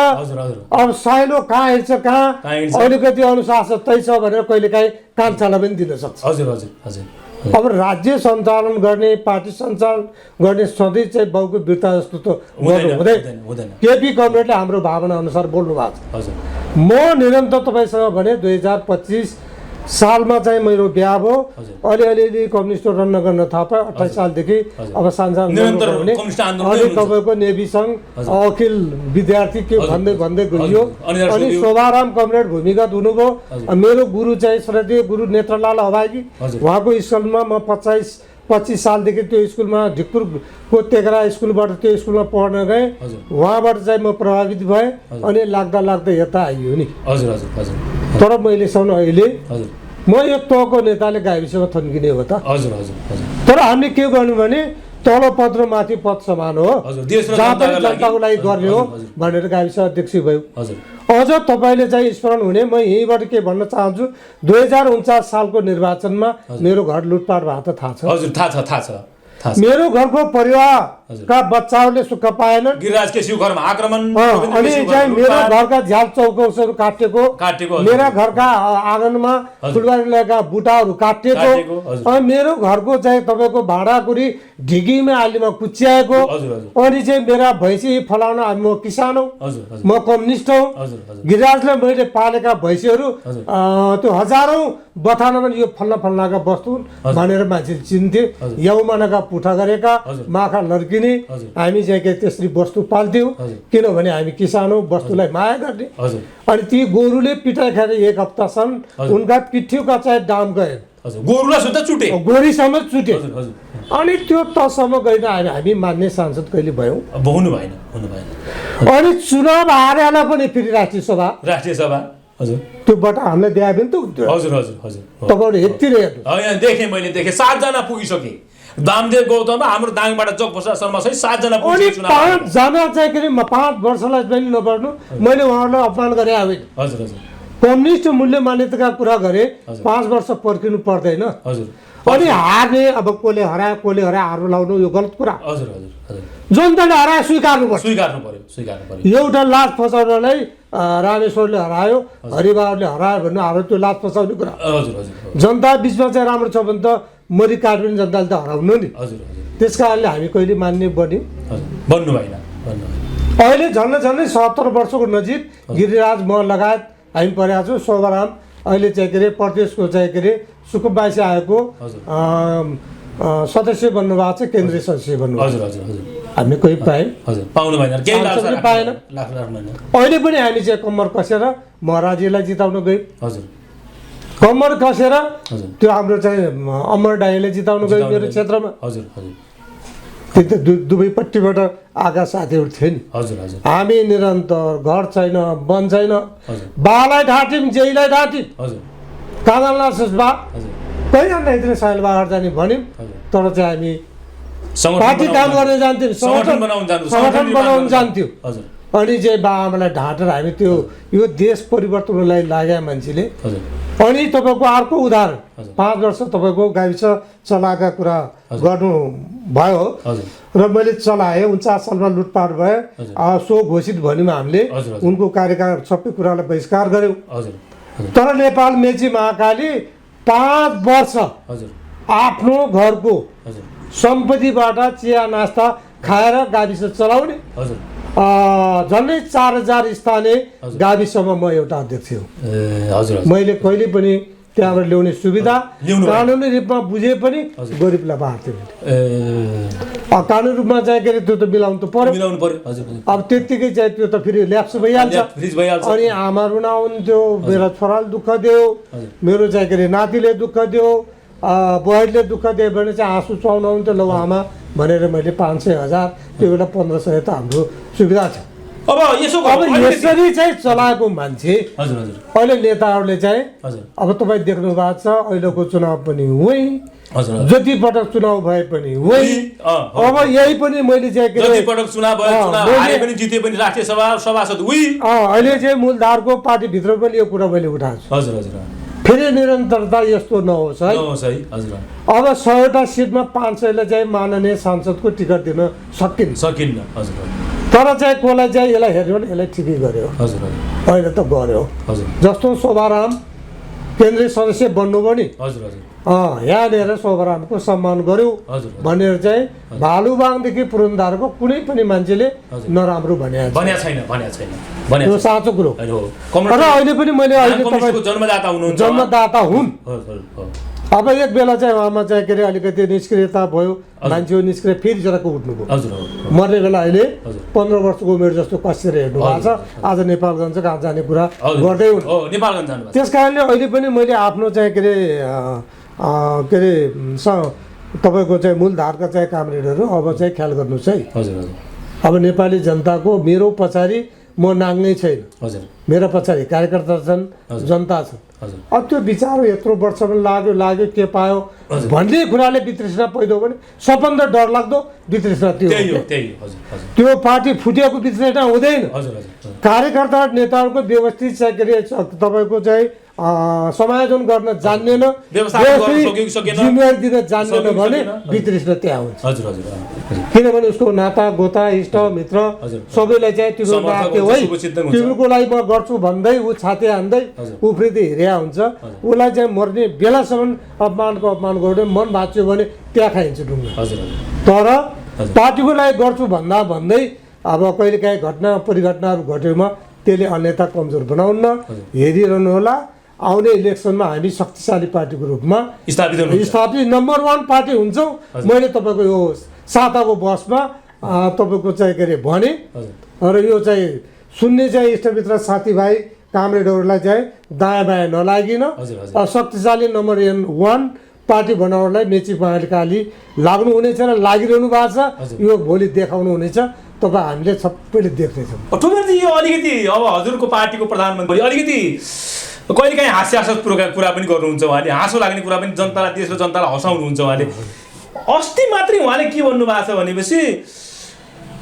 अब साइलो कहाँ हिँड्छ कहाँ अलिकति अनुशासन तै छ भनेर कहिले काहीँ कान्छालाई पनि दिन सक्छ। अब राज्य सञ्चालन गर्ने, पार्टी सञ्चालन गर्ने सधैँ चाहिँ बाउको वीरता जस्तो त हुँदैन। केपी कमरेडले हाम्रो भावना अनुसार बोल्नु भएको छ। म निरन्तर तपाईँसँग भने 2025 सालमा चाहिँ मेरो बिहा भयो, अलिअलि कम्युनिस्ट रन गर्न थाहा पाएँ 28 सालदेखि। अब सांसद भने अनि तपाईँको नेभी सङ्घ अखिल विद्यार्थी के भन्दै गइयो। अनि शोभाराम कमरेड भूमिगत हुनुभयो। मेरो गुरु चाहिँ श्रद्धेय गुरु नेत्रलाल हवागी, उहाँको स्कुलमा म 25 सालदेखि त्यो स्कुलमा ढिकपुरको तेघरा स्कुलबाट त्यो स्कुलमा पढ्न गएँ, उहाँबाट चाहिँ म प्रभावित भएँ। अनि लाग्दा यता आइयो नि। तर मैले सम्म अहिले म यो तहको नेताले गाविसमा थन्किने हो त। तर हामीले के गर्नु भने तल पद र माथि पद समान हो, जहाँ पनि जनताको लागि गर्ने हो भनेर गाविस अध्यक्ष भयो। अझ तपाईँले चाहिँ स्मरण हुने म यहीँबाट के भन्न चाहन्छु, 2049 सालको निर्वाचनमा मेरो घर लुटपाट भएको थाहा छ। मेरो घरको परिवारका बच्चाहरूले सुख पाएनन्, गिरिराज केसी घरमा आक्रमण, अनि चाहिँ मेरो घरका झ्याल चौकौसहरू काटेको, मेरा घरका आँगनमा फुलबारी लगाएका बुटाहरू काटेको, अनि मेरो घरको चाहिँ तपाईँको भाँडाकुरी ढिकीमा आलीमा कुच्याएको, अनि चाहिँ मेरा भैँसी फलाउन म किसान हौ, म कम्युनिस्ट हौ। गिरिराजले मैले पालेका भैँसीहरू त्यो हजारौँ बथानमा यो फल्नाका वस्तु भनेर मान्छे चिन्थे। यौमानका पुठा गरेका माखा लड्किने हामी चाहिँ के त्यसरी वस्तु पाल्थ्यौँ, किनभने हामी किसान हौ, वस्तुलाई माया गर्ने। अनि ती गोरुले पिटाइ खाएर 1 हप्तासम्म उनका पिठ्युका चाहिँ दाम गए, गोरुलाई सुत्ता चुटे, गोरी समेत चुटे। अनि त्यो तसम्म गइन हामी मान्ने सांसद कहिले भयौँ, हुनु भएन। अनि चुनाव हारेला पनि फेरि राष्ट्रिय सभा हजुर त्यो बटा हामीलाई दिए पनि त हुन्थ्यो हजुर हजुर हजुर तपाईँहरू हेर्नु यहाँ देखेँ मैले देखेँ 7 जना पुगिसके दामदेव गौतम हाम्रो दाङबाट जगप्रसाद शर्मा सहित 7 जना अनि पुगिसके चुनाव 5 जना चाहिँ के अरे 5 वर्षलाई पनि नपर्नु मैले उहाँहरूलाई अपमान गरे होइन हजुर हजुर कम्युनिस्ट मूल्य मान्यताका कुरा गरे 5 वर्ष पर्खिनु पर्दैन हजुर अनि हार्ने अब कसले हरायो हार्नु लाउनु यो गलत कुरा हजुर हजुर हजुर जनताले हराए स्वीकार्नु पर्छ स्वीकार्नु पर्यो एउटा लाज फसाउनलाई रामेश्वरले हरायो हरिबाबुले हरायो भन्नु हाम्रो त्यो लाज फसाउने कुरा हजुर हजुर जनता बिचमा चाहिँ राम्रो छ भने त मरि काट पनि जनताले त हराउनु नि हजुर हजुर त्यस कारणले हामी कहिले मान्ने बन्यौँ बन्नु भएन अहिले झन्डै 70 वर्षको नजिक गिरिराज म लगायत हामी परेका छौँ शोभाराम अहिले चाहिँ के अरे प्रदेशको चाहिँ के अरे सुकुम्बासी आएको सदस्य बन्नुभएको छ केन्द्रीय सदस्य बन्नुभएको हजुर हजुर हजुर हामी कोही पाएँ हजुर पाउनु भएन केही सांसदले पाएन अहिले पनि हामी चाहिँ कम्मर कसेर महाराजीलाई जिताउन गयौँ हजुर कम्मर कसेर त्यो हाम्रो चाहिँ अमर डाइले जिताउन गयौँ मेरो क्षेत्रमा हजुर हजुर त्यो त दुवैपट्टिबाट आएका साथीहरू थिए नि हजुर हजुर हामी निरन्तर घर छैन वन छैन बालाई ढाँट्यौँ जेइलाई ढाँट्यौँ हजुर काँगलना सुस्बा हजुर कहीँ अन्त साइल बाहर जाने भन्यौँ तर चाहिँ हामी पार्टी काम गर्न जान्थ्यौँ सङ्गठन बनाउन जान्थ्यौँ अनि चाहिँ बाबालाई ढाँटेर हामी त्यो यो देश परिवर्तनलाई लाग्यो मान्छेले अनि तपाईँको अर्को उदाहरण 5 वर्ष तपाईँको गाविस चलाएका कुरा गर्नु भयो र मैले चलाएँ 49 सालमा लुटपाट भयो सो घोषित भन्यौँ हामीले उनको कार्यकाल सबै कुरालाई बहिष्कार गऱ्यौँ तर नेपाल मेची महाकाली 5 वर्ष आफ्नो घरको सम्पत्तिबाट चिया नास्ता खाएर गाविस चलाउने झन्डै 4000 स्थानीय गाविसमा म एउटा अध्यक्ष हो मैले कहिले पनि त्यहाँबाट ल्याउने सुविधा कानुनी रूपमा बुझे पनि गरिबलाई बाँड्थेँ कानुनी रूपमा चाहिँ के अरे त्यो त मिलाउनु त पर्यो अब त्यत्तिकै चाहिँ त्यो त फेरि ल्याप्स भइहाल्छ अनि आमा रुना हुन्थ्यो मेरो छोराले दुःख दियो मेरो चाहिँ के अरे नातिले दुःख दियो बुहारीले दुःख दियो भने चाहिँ आँसु चुहाउनु हुन्थ्यो लौ आमा भनेर मैले 500,000 त्यो बेला 1500 त हाम्रो सुविधा छ अब यसरी चाहिँ चलाएको मान्छे अहिले नेताहरूले चाहिँ अब तपाईँ देख्नु भएको छ अहिलेको चुनाव पनि उही जति पटक चुनाव भए पनि उही अब यही पनि मैले चाहिँ जति पटक चुनाव भयो चुनाव हारे पनि जिते पनि राष्ट्रिय सभासद उही अहिले चाहिँ मूलधारको पार्टीभित्र पनि यो कुरा मैले उठाएको छु हजुर हजुर फेरि निरन्तरता यस्तो नहोस् है अब 100वटा सिटमा 500ले चाहिँ माननीय सांसदको टिकट दिन सकिन्न तर चाहिँ कसलाई चाहिँ यसलाई हेऱ्यो भने यसलाई ठिकै गर्यो अहिले त गर्यो जस्तो शोभाराम केन्द्रीय सदस्य बन्नुभयो नि यहाँनिर शोभारामको सम्मान गर्यो भनेर चाहिँ भालुबाङदेखि पुरनदारको कुनै पनि मान्छेले नराम्रो भनेको छैन त्यो साँचो कुरो तर अहिले पनि मैले जन्मदाता हुन् अब एक बेला चाहिँ उहाँमा चाहिँ के अरे अलिकति निष्क्रियता भयो मान्छे निष्क्रिय फेरि जराको उठ्नुभयो मर्ने बेला अहिले 15 वर्षको उमेर जस्तो कसेर हेर्नु भएको छ आज नेपालगञ्ज कहाँ जाने कुरा गर्दै हुन् त्यस कारणले अहिले पनि मैले आफ्नो चाहिँ के अरे तपाईँको चाहिँ मूलधारका चाहिँ कामरेडहरू अब चाहिँ ख्याल गर्नुहोस् है अब नेपाली जनताको मेरो पछाडि म नाङ्गै छैन मेरा पछाडि कार्यकर्ता छन् जनता छन् अब त्यो विचार यत्रो वर्षमा लाग्यो के पायो भन्ने कुराले वितृष्णा पैदा हो भने सबभन्दा डरलाग्दो वितृष्णा त्यो पार्टी फुटेको वितृष्णा हुँदैन कार्यकर्ता नेताहरूको व्यवस्थित चाहिँ के अरे तपाईँको चाहिँ समायोजन गर्न जान्दैन जिम्मेवारी दिन जान्दैन भने वितृष्णा त्यहाँ हुन्छ किनभने उसको नाता गोता इष्ट मित्र सबैलाई चाहिँ तिम्रो लागि म गर्छु भन्दै ऊ छाते हान्दै उफ्रिँदै हिँडेका हुन्छ उसलाई चाहिँ मर्ने बेलासम्म अपमान गर्दै मन भाँच्यो भने त्यहाँ खाइन्छ ढुङ्गा तर पार्टीको लागि गर्छु भन्दै अब कहिलेकाहीँ घटना परिघटनाहरू घटेमा त्यसले अन्यथा कमजोर बनाउन्न हेरिरहनु होला आउने इलेक्सनमा हामी शक्तिशाली पार्टीको रूपमा स्थापित नम्बर 1 पार्टी हुन्छौँ मैले तपाईँको यो साताको बसमा तपाईँको चाहिँ के अरे भने र यो चाहिँ सुन्ने चाहिँ इष्टमित्र साथीभाइ कामरेडहरूलाई चाहिँ दायाँ बायाँ नलागिन शक्तिशाली नम्बर 1 पार्टी बनाउनलाई मेची महाकाली लाग्नु हुनेछ र लागिरहनु भएको छ यो भोलि देखाउनु हुनेछ तपाईँ हामीले सबैले देख्नेछौँ। ठुमेरजी यो अलिकति अब हजुरको पार्टीको प्रधानमन्त्री अलिकति कहिलेकाहीँ हास्यास्पद कुरा पनि गर्नुहुन्छ उहाँले, हाँसो लाग्ने कुरा पनि जनतालाई, देश र जनतालाई हँसाउनुहुन्छ उहाँले। अस्ति मात्रै उहाँले के भन्नुभएको छ भनेपछि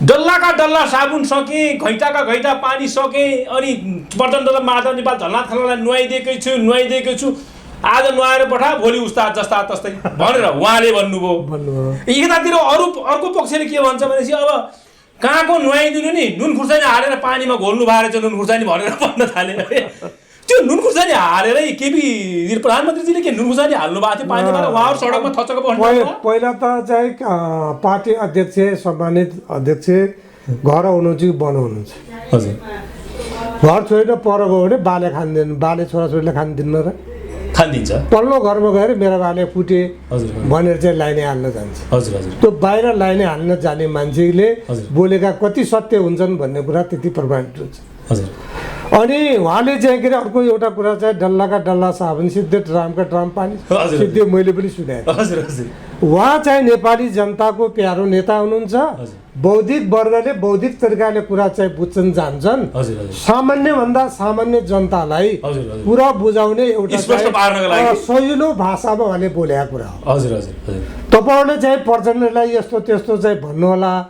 डल्लाका डल्ला साबुन सकेँ, घैँटाका घैँटा पानी सकेँ, अनि प्रचण्ड र माधव नेपाल झलनाथ खनाललाई नुहाइदिएकै छु, आज नुहाएर पठा, भोलि उस्ता जस्ता तस्तै भनेर उहाँले भन्नुभयो। यतातिर अर्को पक्षले के भन्छ भनेपछि अब कहाँको नुहाइदिनु नि, नुन खुर्सानी हालेर पानीमा घोल्नु भएर चाहिँ नुन खुर्सानी भनेर भन्न थाले। त्यो नुन खुर्सानी हालेरै केपी प्रधानमन्त्रीजीले के नुन खुर्सानी हाल्नु भएको थियो पानीमा, उहाँहरू सडकमा थचक्क बस्नु। पहिला त चाहिँ पार्टी अध्यक्ष, सम्मानित अध्यक्ष घर हुनुहुन्छ कि बन हुनुहुन्छ? हजुर। घर छोडेर पर गयो भने बाले खान्दैन, बाले छोराछोरीले खान्दिन्न र खानिदिन्छ। पल्लो घरमा गएर मेरो बाले फुटे भनेर चाहिँ लाइने हाल्न जान्छ। हजुर हजुर। त्यो बाहिर लाइने हाल्न जाने मान्छेले बोलेका कति सत्य हुन्छन् भन्ने कुरा त्यति प्रमाणित हुन्छ। हजुर। अनि उहाँले चाहिँ के अरे अर्को एउटा कुरा चाहिँ डल्लाका डल्ला साबुन सिद्धे ड्रामका ड्राम पानी सिद्धे मैले पनि सुनाएँ। हजुर हजुर। उहाँ चाहिँ नेपाली जनताको प्यारो नेता हुनुहुन्छ। बौद्धिक वर्गले बौद्धिक तरिकाले कुरा चाहिँ बुझ्छन् जान्छन्। सामान्य भन्दा सामान्य जनतालाई कुरा बुझाउने एउटा सजिलो भाषामा उहाँले बोलेका कुरा हो। हजुर हजुर। तपाईँहरूले चाहिँ प्रचण्डलाई यस्तो त्यस्तो चाहिँ भन्नुहोला,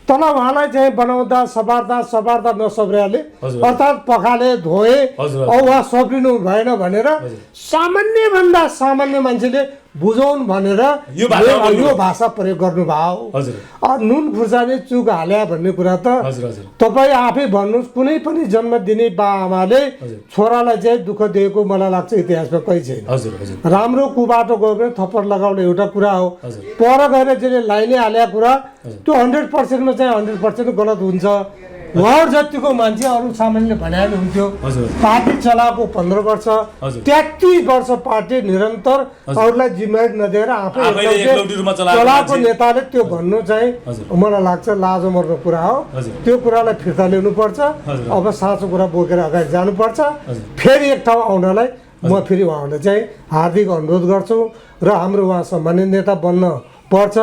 तर उहाँलाई चाहिँ बनाउँदा सबार्दा नसब्राले अर्थात् पखाले धोए उहाँ सब्रिनु भएन भनेर सामान्य भन्दा सामान्य मान्छेले बुझाउन् भनेर यो भाषा प्रयोग गर्नुभयो। नुन खुर्सानी चुक हाल्या भन्ने कुरा त तपाईँ आफै भन्नुहोस्, कुनै पनि जन्म दिने बाआमाले छोरालाई चाहिँ दुःख दिएको मलाई लाग्छ इतिहासमा कहीँ छैन। राम्रो कुबाटो गयो भने थप्पड लगाउने एउटा कुरा हो, पर गएर जसले लाइने हालेको कुरा त्यो 100%मा चाहिँ 100% गलत हुन्छ। उहाँहरू जतिको मान्छे अरू सामान्यले भने हुन्थ्यो। पार्टी चलाएको 15 वर्ष, 33 वर्ष पार्टी निरन्तर अरूलाई जिम्मेवारी नदिएर आफै चलाएको नेताले त्यो भन्नु चाहिँ मलाई लाग्छ लाजो मर्ने कुरा हो। त्यो कुरालाई फिर्ता ल्याउनुपर्छ। अब साँचो कुरा बोकेर अगाडि जानुपर्छ। फेरि एक ठाउँ आउनलाई म फेरि उहाँहरूलाई चाहिँ हार्दिक अनुरोध गर्छु र हाम्रो उहाँ सम्मानित नेता बन्न पर्छ।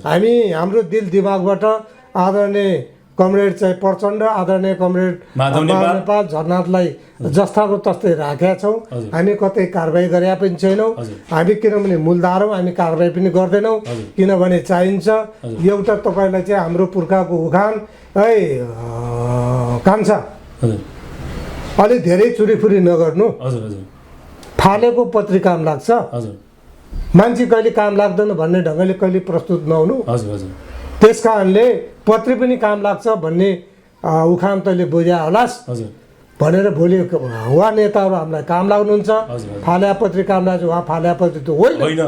हामी हाम्रो दिल दिमागबाट आदरणीय कमरेड चाहिँ प्रचण्ड, आदरणीय कमरेड माधव नेपाल झलनाथलाई जस्ताको तस्तै राखेका छौँ। हामी कतै कारबाही गरेका पनि छैनौँ। हामी किनभने मूलधार हौँ, हामी कारबाही पनि गर्दैनौँ, किनभने चाहिन्छ। एउटा तपाईँलाई चाहिँ हाम्रो पुर्खाको उखान है कान्छा अलि धेरै चुरीफुरी नगर्नु, फालेको पत्री काम लाग्छ, मान्छे कहिले काम लाग्दैन भन्ने ढङ्गले कहिले प्रस्तुत नहुनु। त्यस कारणले पत्री पनि काम लाग्छ भन्ने उखान तैँले बुझ्या होलास् भनेर भोलि उहाँ नेताहरू हामीलाई काम लाग्नुहुन्छ। फाल्या पत्री काम लाग्छ, उहाँ फाल्या पत्री त होइन,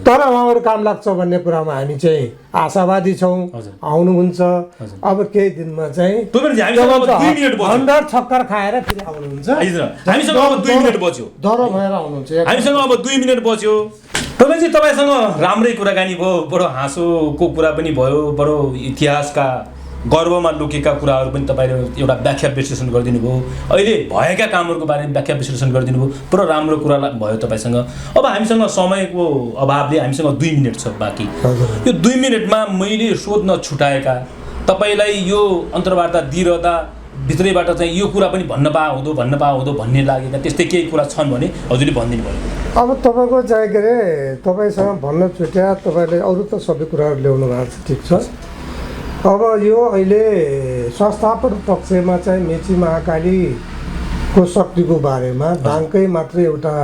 तर उहाँहरू काम लाग्छ भन्ने कुरामा हामी चाहिँ आशावादी छौँ। आउनुहुन्छ अब केही दिनमा चाहिँ 100 छक्कर खाएर फेरि आउनुहुन्छ। हामीसँग अब 2 मिनेट बच्यो, डरो भएर आउनुहुन्छ। हामीसँग अब 2 मिनेट बच्यो। तपाईँसँग राम्रै कुराकानी भयो, बडो हाँसोको कुरा पनि भयो, बडो इतिहासका गर्वमा लुकेका कुराहरू पनि तपाईँले एउटा व्याख्या विश्लेषण गरिदिनु भयो। अहिले भएका कामहरूको बारेमा व्याख्या विश्लेषण गरिदिनु भयो, पुरा राम्रो कुरा भयो तपाईँसँग। अब हामीसँग समयको अभावले हामीसँग 2 मिनेट छ बाँकी। यो 2 मिनेटमा मैले सोध्न छुटाएका तपाईँलाई यो अन्तर्वार्ता दिइरहँदा भित्रैबाट चाहिँ यो कुरा पनि भन्न पाए हुँदो भन्ने लागेका त्यस्तै केही कुरा छन् भने हजुरले भनिदिनु भयो। अब तपाईँको चाहिँ के अरे तपाईँसँग भन्न छुट्या, तपाईँले अरू त सबै कुराहरू ल्याउनु भएको छ, ठिक छ। अब यो अहिले संस्थापन पक्षमा चाहिँ मेची महाकालीको शक्तिको बारेमा दाङकै मात्रै एउटा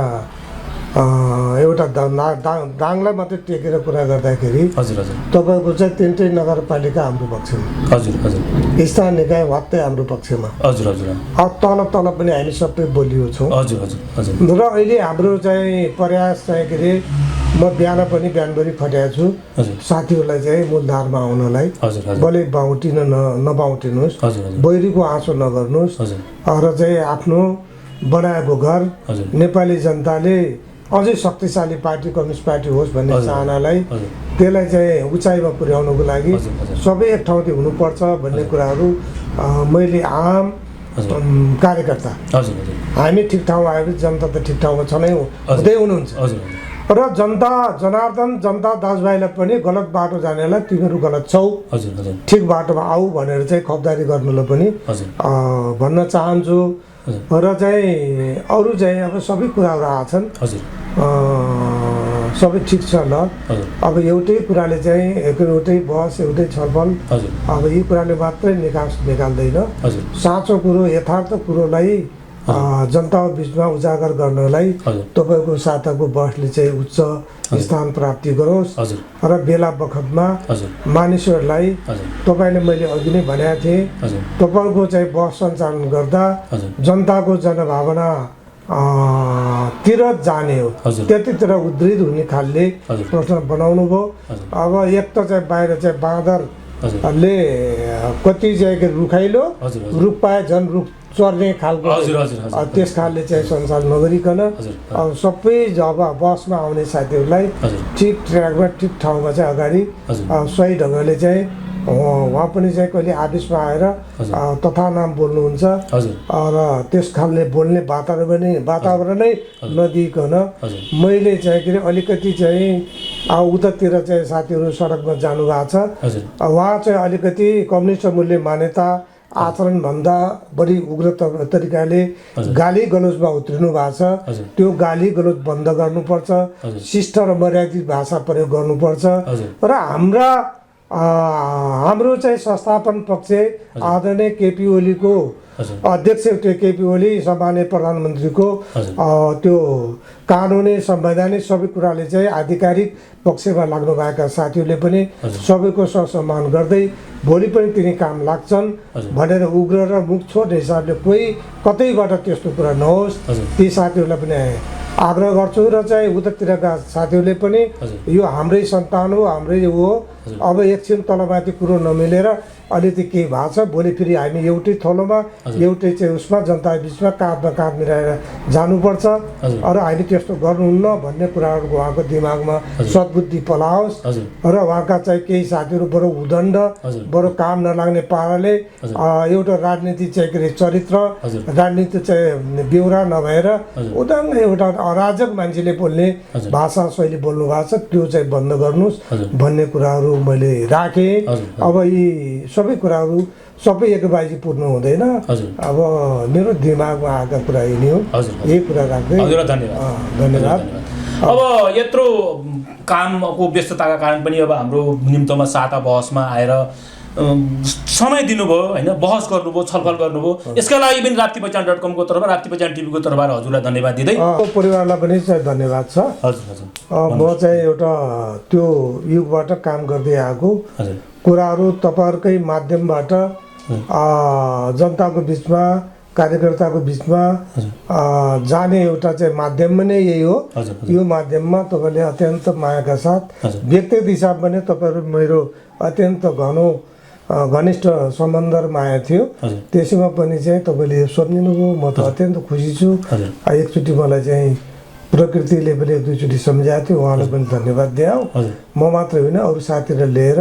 दाङलाई मात्रै टेकेर कुरा गर्दाखेरि तपाईँको चाहिँ 3टै नगरपालिका हाम्रो पक्षमा, स्थानीय निकाय वात्तै हाम्रो पक्षमा, तल पनि हामी सबै बोलियो छौँ। र अहिले हाम्रो चाहिँ प्रयास चाहिँ के अरे म बिहानभरि खटाएको छु साथीहरूलाई चाहिँ मूलधारमा आउनलाई। भले नबाउटिनुहोस्, बैरीको आँसो नगर्नुहोस् र चाहिँ आफ्नो बनाएको घर नेपाली जनताले अझै शक्तिशाली पार्टी कम्युनिस्ट पार्टी होस् भन्ने चाहनालाई त्यसलाई चाहिँ उचाइमा पुर्याउनको लागि सबै एक ठाउँमा हुनुपर्छ भन्ने कुराहरू मैले आम कार्यकर्ता हामी ठिक ठाउँमा आएपछि जनता त ठिक ठाउँमा छ नै हुँदै हुनुहुन्छ। र जनता दाजुभाइलाई पनि गलत बाटो जानेलाई तिमीहरू गलत छौ, हजुर हजुर ठिक बाटोमा आऊ भनेर चाहिँ खबरदारी गर्नुलाई पनि भन्न चाहन्छु। र चाहिँ अरू चाहिँ अब सबै कुराहरू आछन्, सबै ठिक छ ल। अब एउटै कुराले चाहिँ एउटै बहस एउटै छलफल अब यी कुराले मात्रै निकाल्दैन। साँचो कुरो यथार्थ कुरोलाई जनता बिचमा उजागर गर्नलाई तपाईँको साताको बसले चाहिँ उच्च स्थान प्राप्ति गरोस् र बेला बखतमा मानिसहरूलाई तपाईँले मैले अघि नै भनेको थिएँ, तपाईँको चाहिँ बस सञ्चालन गर्दा जनताको जनभावना तिर जाने हो, त्यतितिर उद्धृत हुने खालले प्रश्न बनाउनु भयो। अब एक त चाहिँ बाहिर चाहिँ बाँदरले कति चाहिँ रुखाइलो रुख पाए झन् रुख चर्ने खालको त्यस खालले चाहिँ सञ्चालन नगरिकन अब सबै जब बसमा आउने साथीहरूलाई ठिक ट्र्याकमा ठिक ठाउँमा चाहिँ अगाडि सही ढङ्गले चाहिँ उहाँ पनि चाहिँ कहिले आदेशमा आएर तथा नाम बोल्नुहुन्छ र त्यस खालले बोल्ने वातावरणै नदिइकन मैले चाहिँ के अरे अलिकति चाहिँ उतातिर चाहिँ साथीहरू सडकमा जानुभएको छ, उहाँ चाहिँ अलिकति कम्युनिस्ट मूल्य मान्यता आचरणभन्दा बढी उग्र तरिकाले गाली गलौजमा उत्रिनु भएको छ। त्यो गाली गलौज बन्द गर्नुपर्छ, शिष्ट र मर्यादित भाषा प्रयोग गर्नुपर्छ र हाम्रो चाहिँ संस्थापन पक्ष आदरणीय केपी ओलीको अध्यक्ष केपी ओली सम्माननीय प्रधानमन्त्रीको त्यो कानुनी संवैधानिक सबै कुराले चाहिँ आधिकारिक पक्षमा लाग्नुभएका साथीहरूले पनि सबैको सम्मान गर्दै भोलि पनि तिनी काम लाग्छन् भनेर उग्र र मुख छोड्ने हिसाबले कोही कतैबाट त्यस्तो कुरा नहोस्, ती साथीहरूलाई पनि आग्रह गर्छु। र चाहिँ उतातिरका साथीहरूले पनि यो हाम्रै सन्तान हो, हाम्रै हो, अब एकछिन तलमाथि कुरो नमिलेर अलिकति केही भएको छ, भोलि फेरि हामी एउटै थलोमा एउटै चाहिँ उसमा जनता बिचमा काँधमा काँध मिलाएर जानुपर्छ र हामी त्यस्तो गर्नुहुन्न भन्ने कुराहरू उहाँको दिमागमा सद्बुद्धि पलाओस् र उहाँका चाहिँ केही साथीहरू बडो उदण्ड बडो काम नलाग्ने पाराले एउटा राजनीति चाहिँ के अरे चरित्र राजनीति चाहिँ बेहोरा नभएर उदङ्ग एउटा अराजक मान्छेले बोल्ने भाषा शैली बोल्नु भएको छ, त्यो चाहिँ बन्द गर्नुहोस् भन्ने कुराहरू मैले राखेँ। अब यी सबै कुराहरू सबै एकबाजी पूर्ण हुँदैन, अब मेरो दिमागमा आएका कुरा यही नै हो, यही कुरा राख्दै धन्यवाद। अब यत्रो कामको व्यस्तताका कारण पनि अब हाम्रो निम्तमा साता बहसमा आएर समय दिनुभयो होइन, बहस गर्नुभयो, छलफल गर्नुभयो, यसका लागि पनि राप्तीपहचान.com को तर्फबाट राप्तीपहचान टिभीको तर्फबाट हजुरलाई धन्यवाद दिँदै परिवारलाई पनि चाहिँ धन्यवाद छ। म चाहिँ एउटा त्यो युगबाट काम गर्दै आएको कुराहरू तपाईँहरूकै माध्यमबाट जनताको बिचमा कार्यकर्ताको बिचमा जाने एउटा चाहिँ माध्यम नै यही हो। यो माध्यममा तपाईँले अत्यन्त मायाका साथ व्यक्तिगत हिसाबमा पनि तपाईँहरू मेरो अत्यन्त घनिष्ठ सम्बन्ध र माया थियो, त्यसैमा पनि चाहिँ तपाईँले सोध्नु भयो, म त अत्यन्त खुसी छु। एकचोटि मलाई चाहिँ प्रकृतिले पनि दुईचोटि सम्झाएको थियो, उहाँलाई पनि धन्यवाद दियो। म मात्र होइन अरू साथीलाई लिएर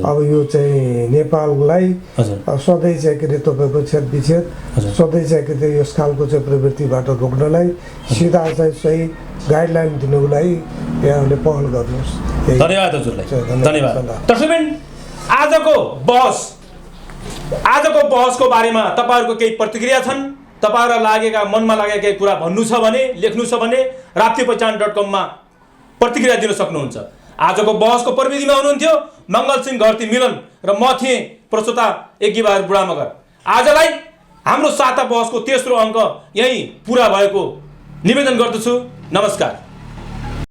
अब यो चाहिँ नेपाललाई सधैँ चाहिँ के अरे तपाईँको छेद विच्छेद सधैँ चाहिँ के अरे यस खालको चाहिँ प्रवृत्तिबाट रोक्नलाई सिधा चाहिँ सही गाइडलाइन दिनुको लागि यहाँहरूले पहल गर्नुहोस्। धन्यवाद हजुरलाई, धन्यवाद। दर्शकबिन आजको बहसको बारेमा तपाईँहरूको केही प्रतिक्रिया छन्, तपाईँहरूलाई लागेका मनमा लागेका केही कुरा भन्नु छ भने लेख्नु छ भने राप्तीपहचान.com मा प्रतिक्रिया दिन सक्नुहुन्छ। आजको बहसको प्रविधिमा हुनुहुन्थ्यो मङ्गलसिंह घरती मिलन र म थिएँ प्रस्तोता एकीबहादुर बुढामगर। आजलाई हाम्रो साता बहसको तेस्रो अङ्क यही पुरा भएको निवेदन गर्दछु। नमस्कार।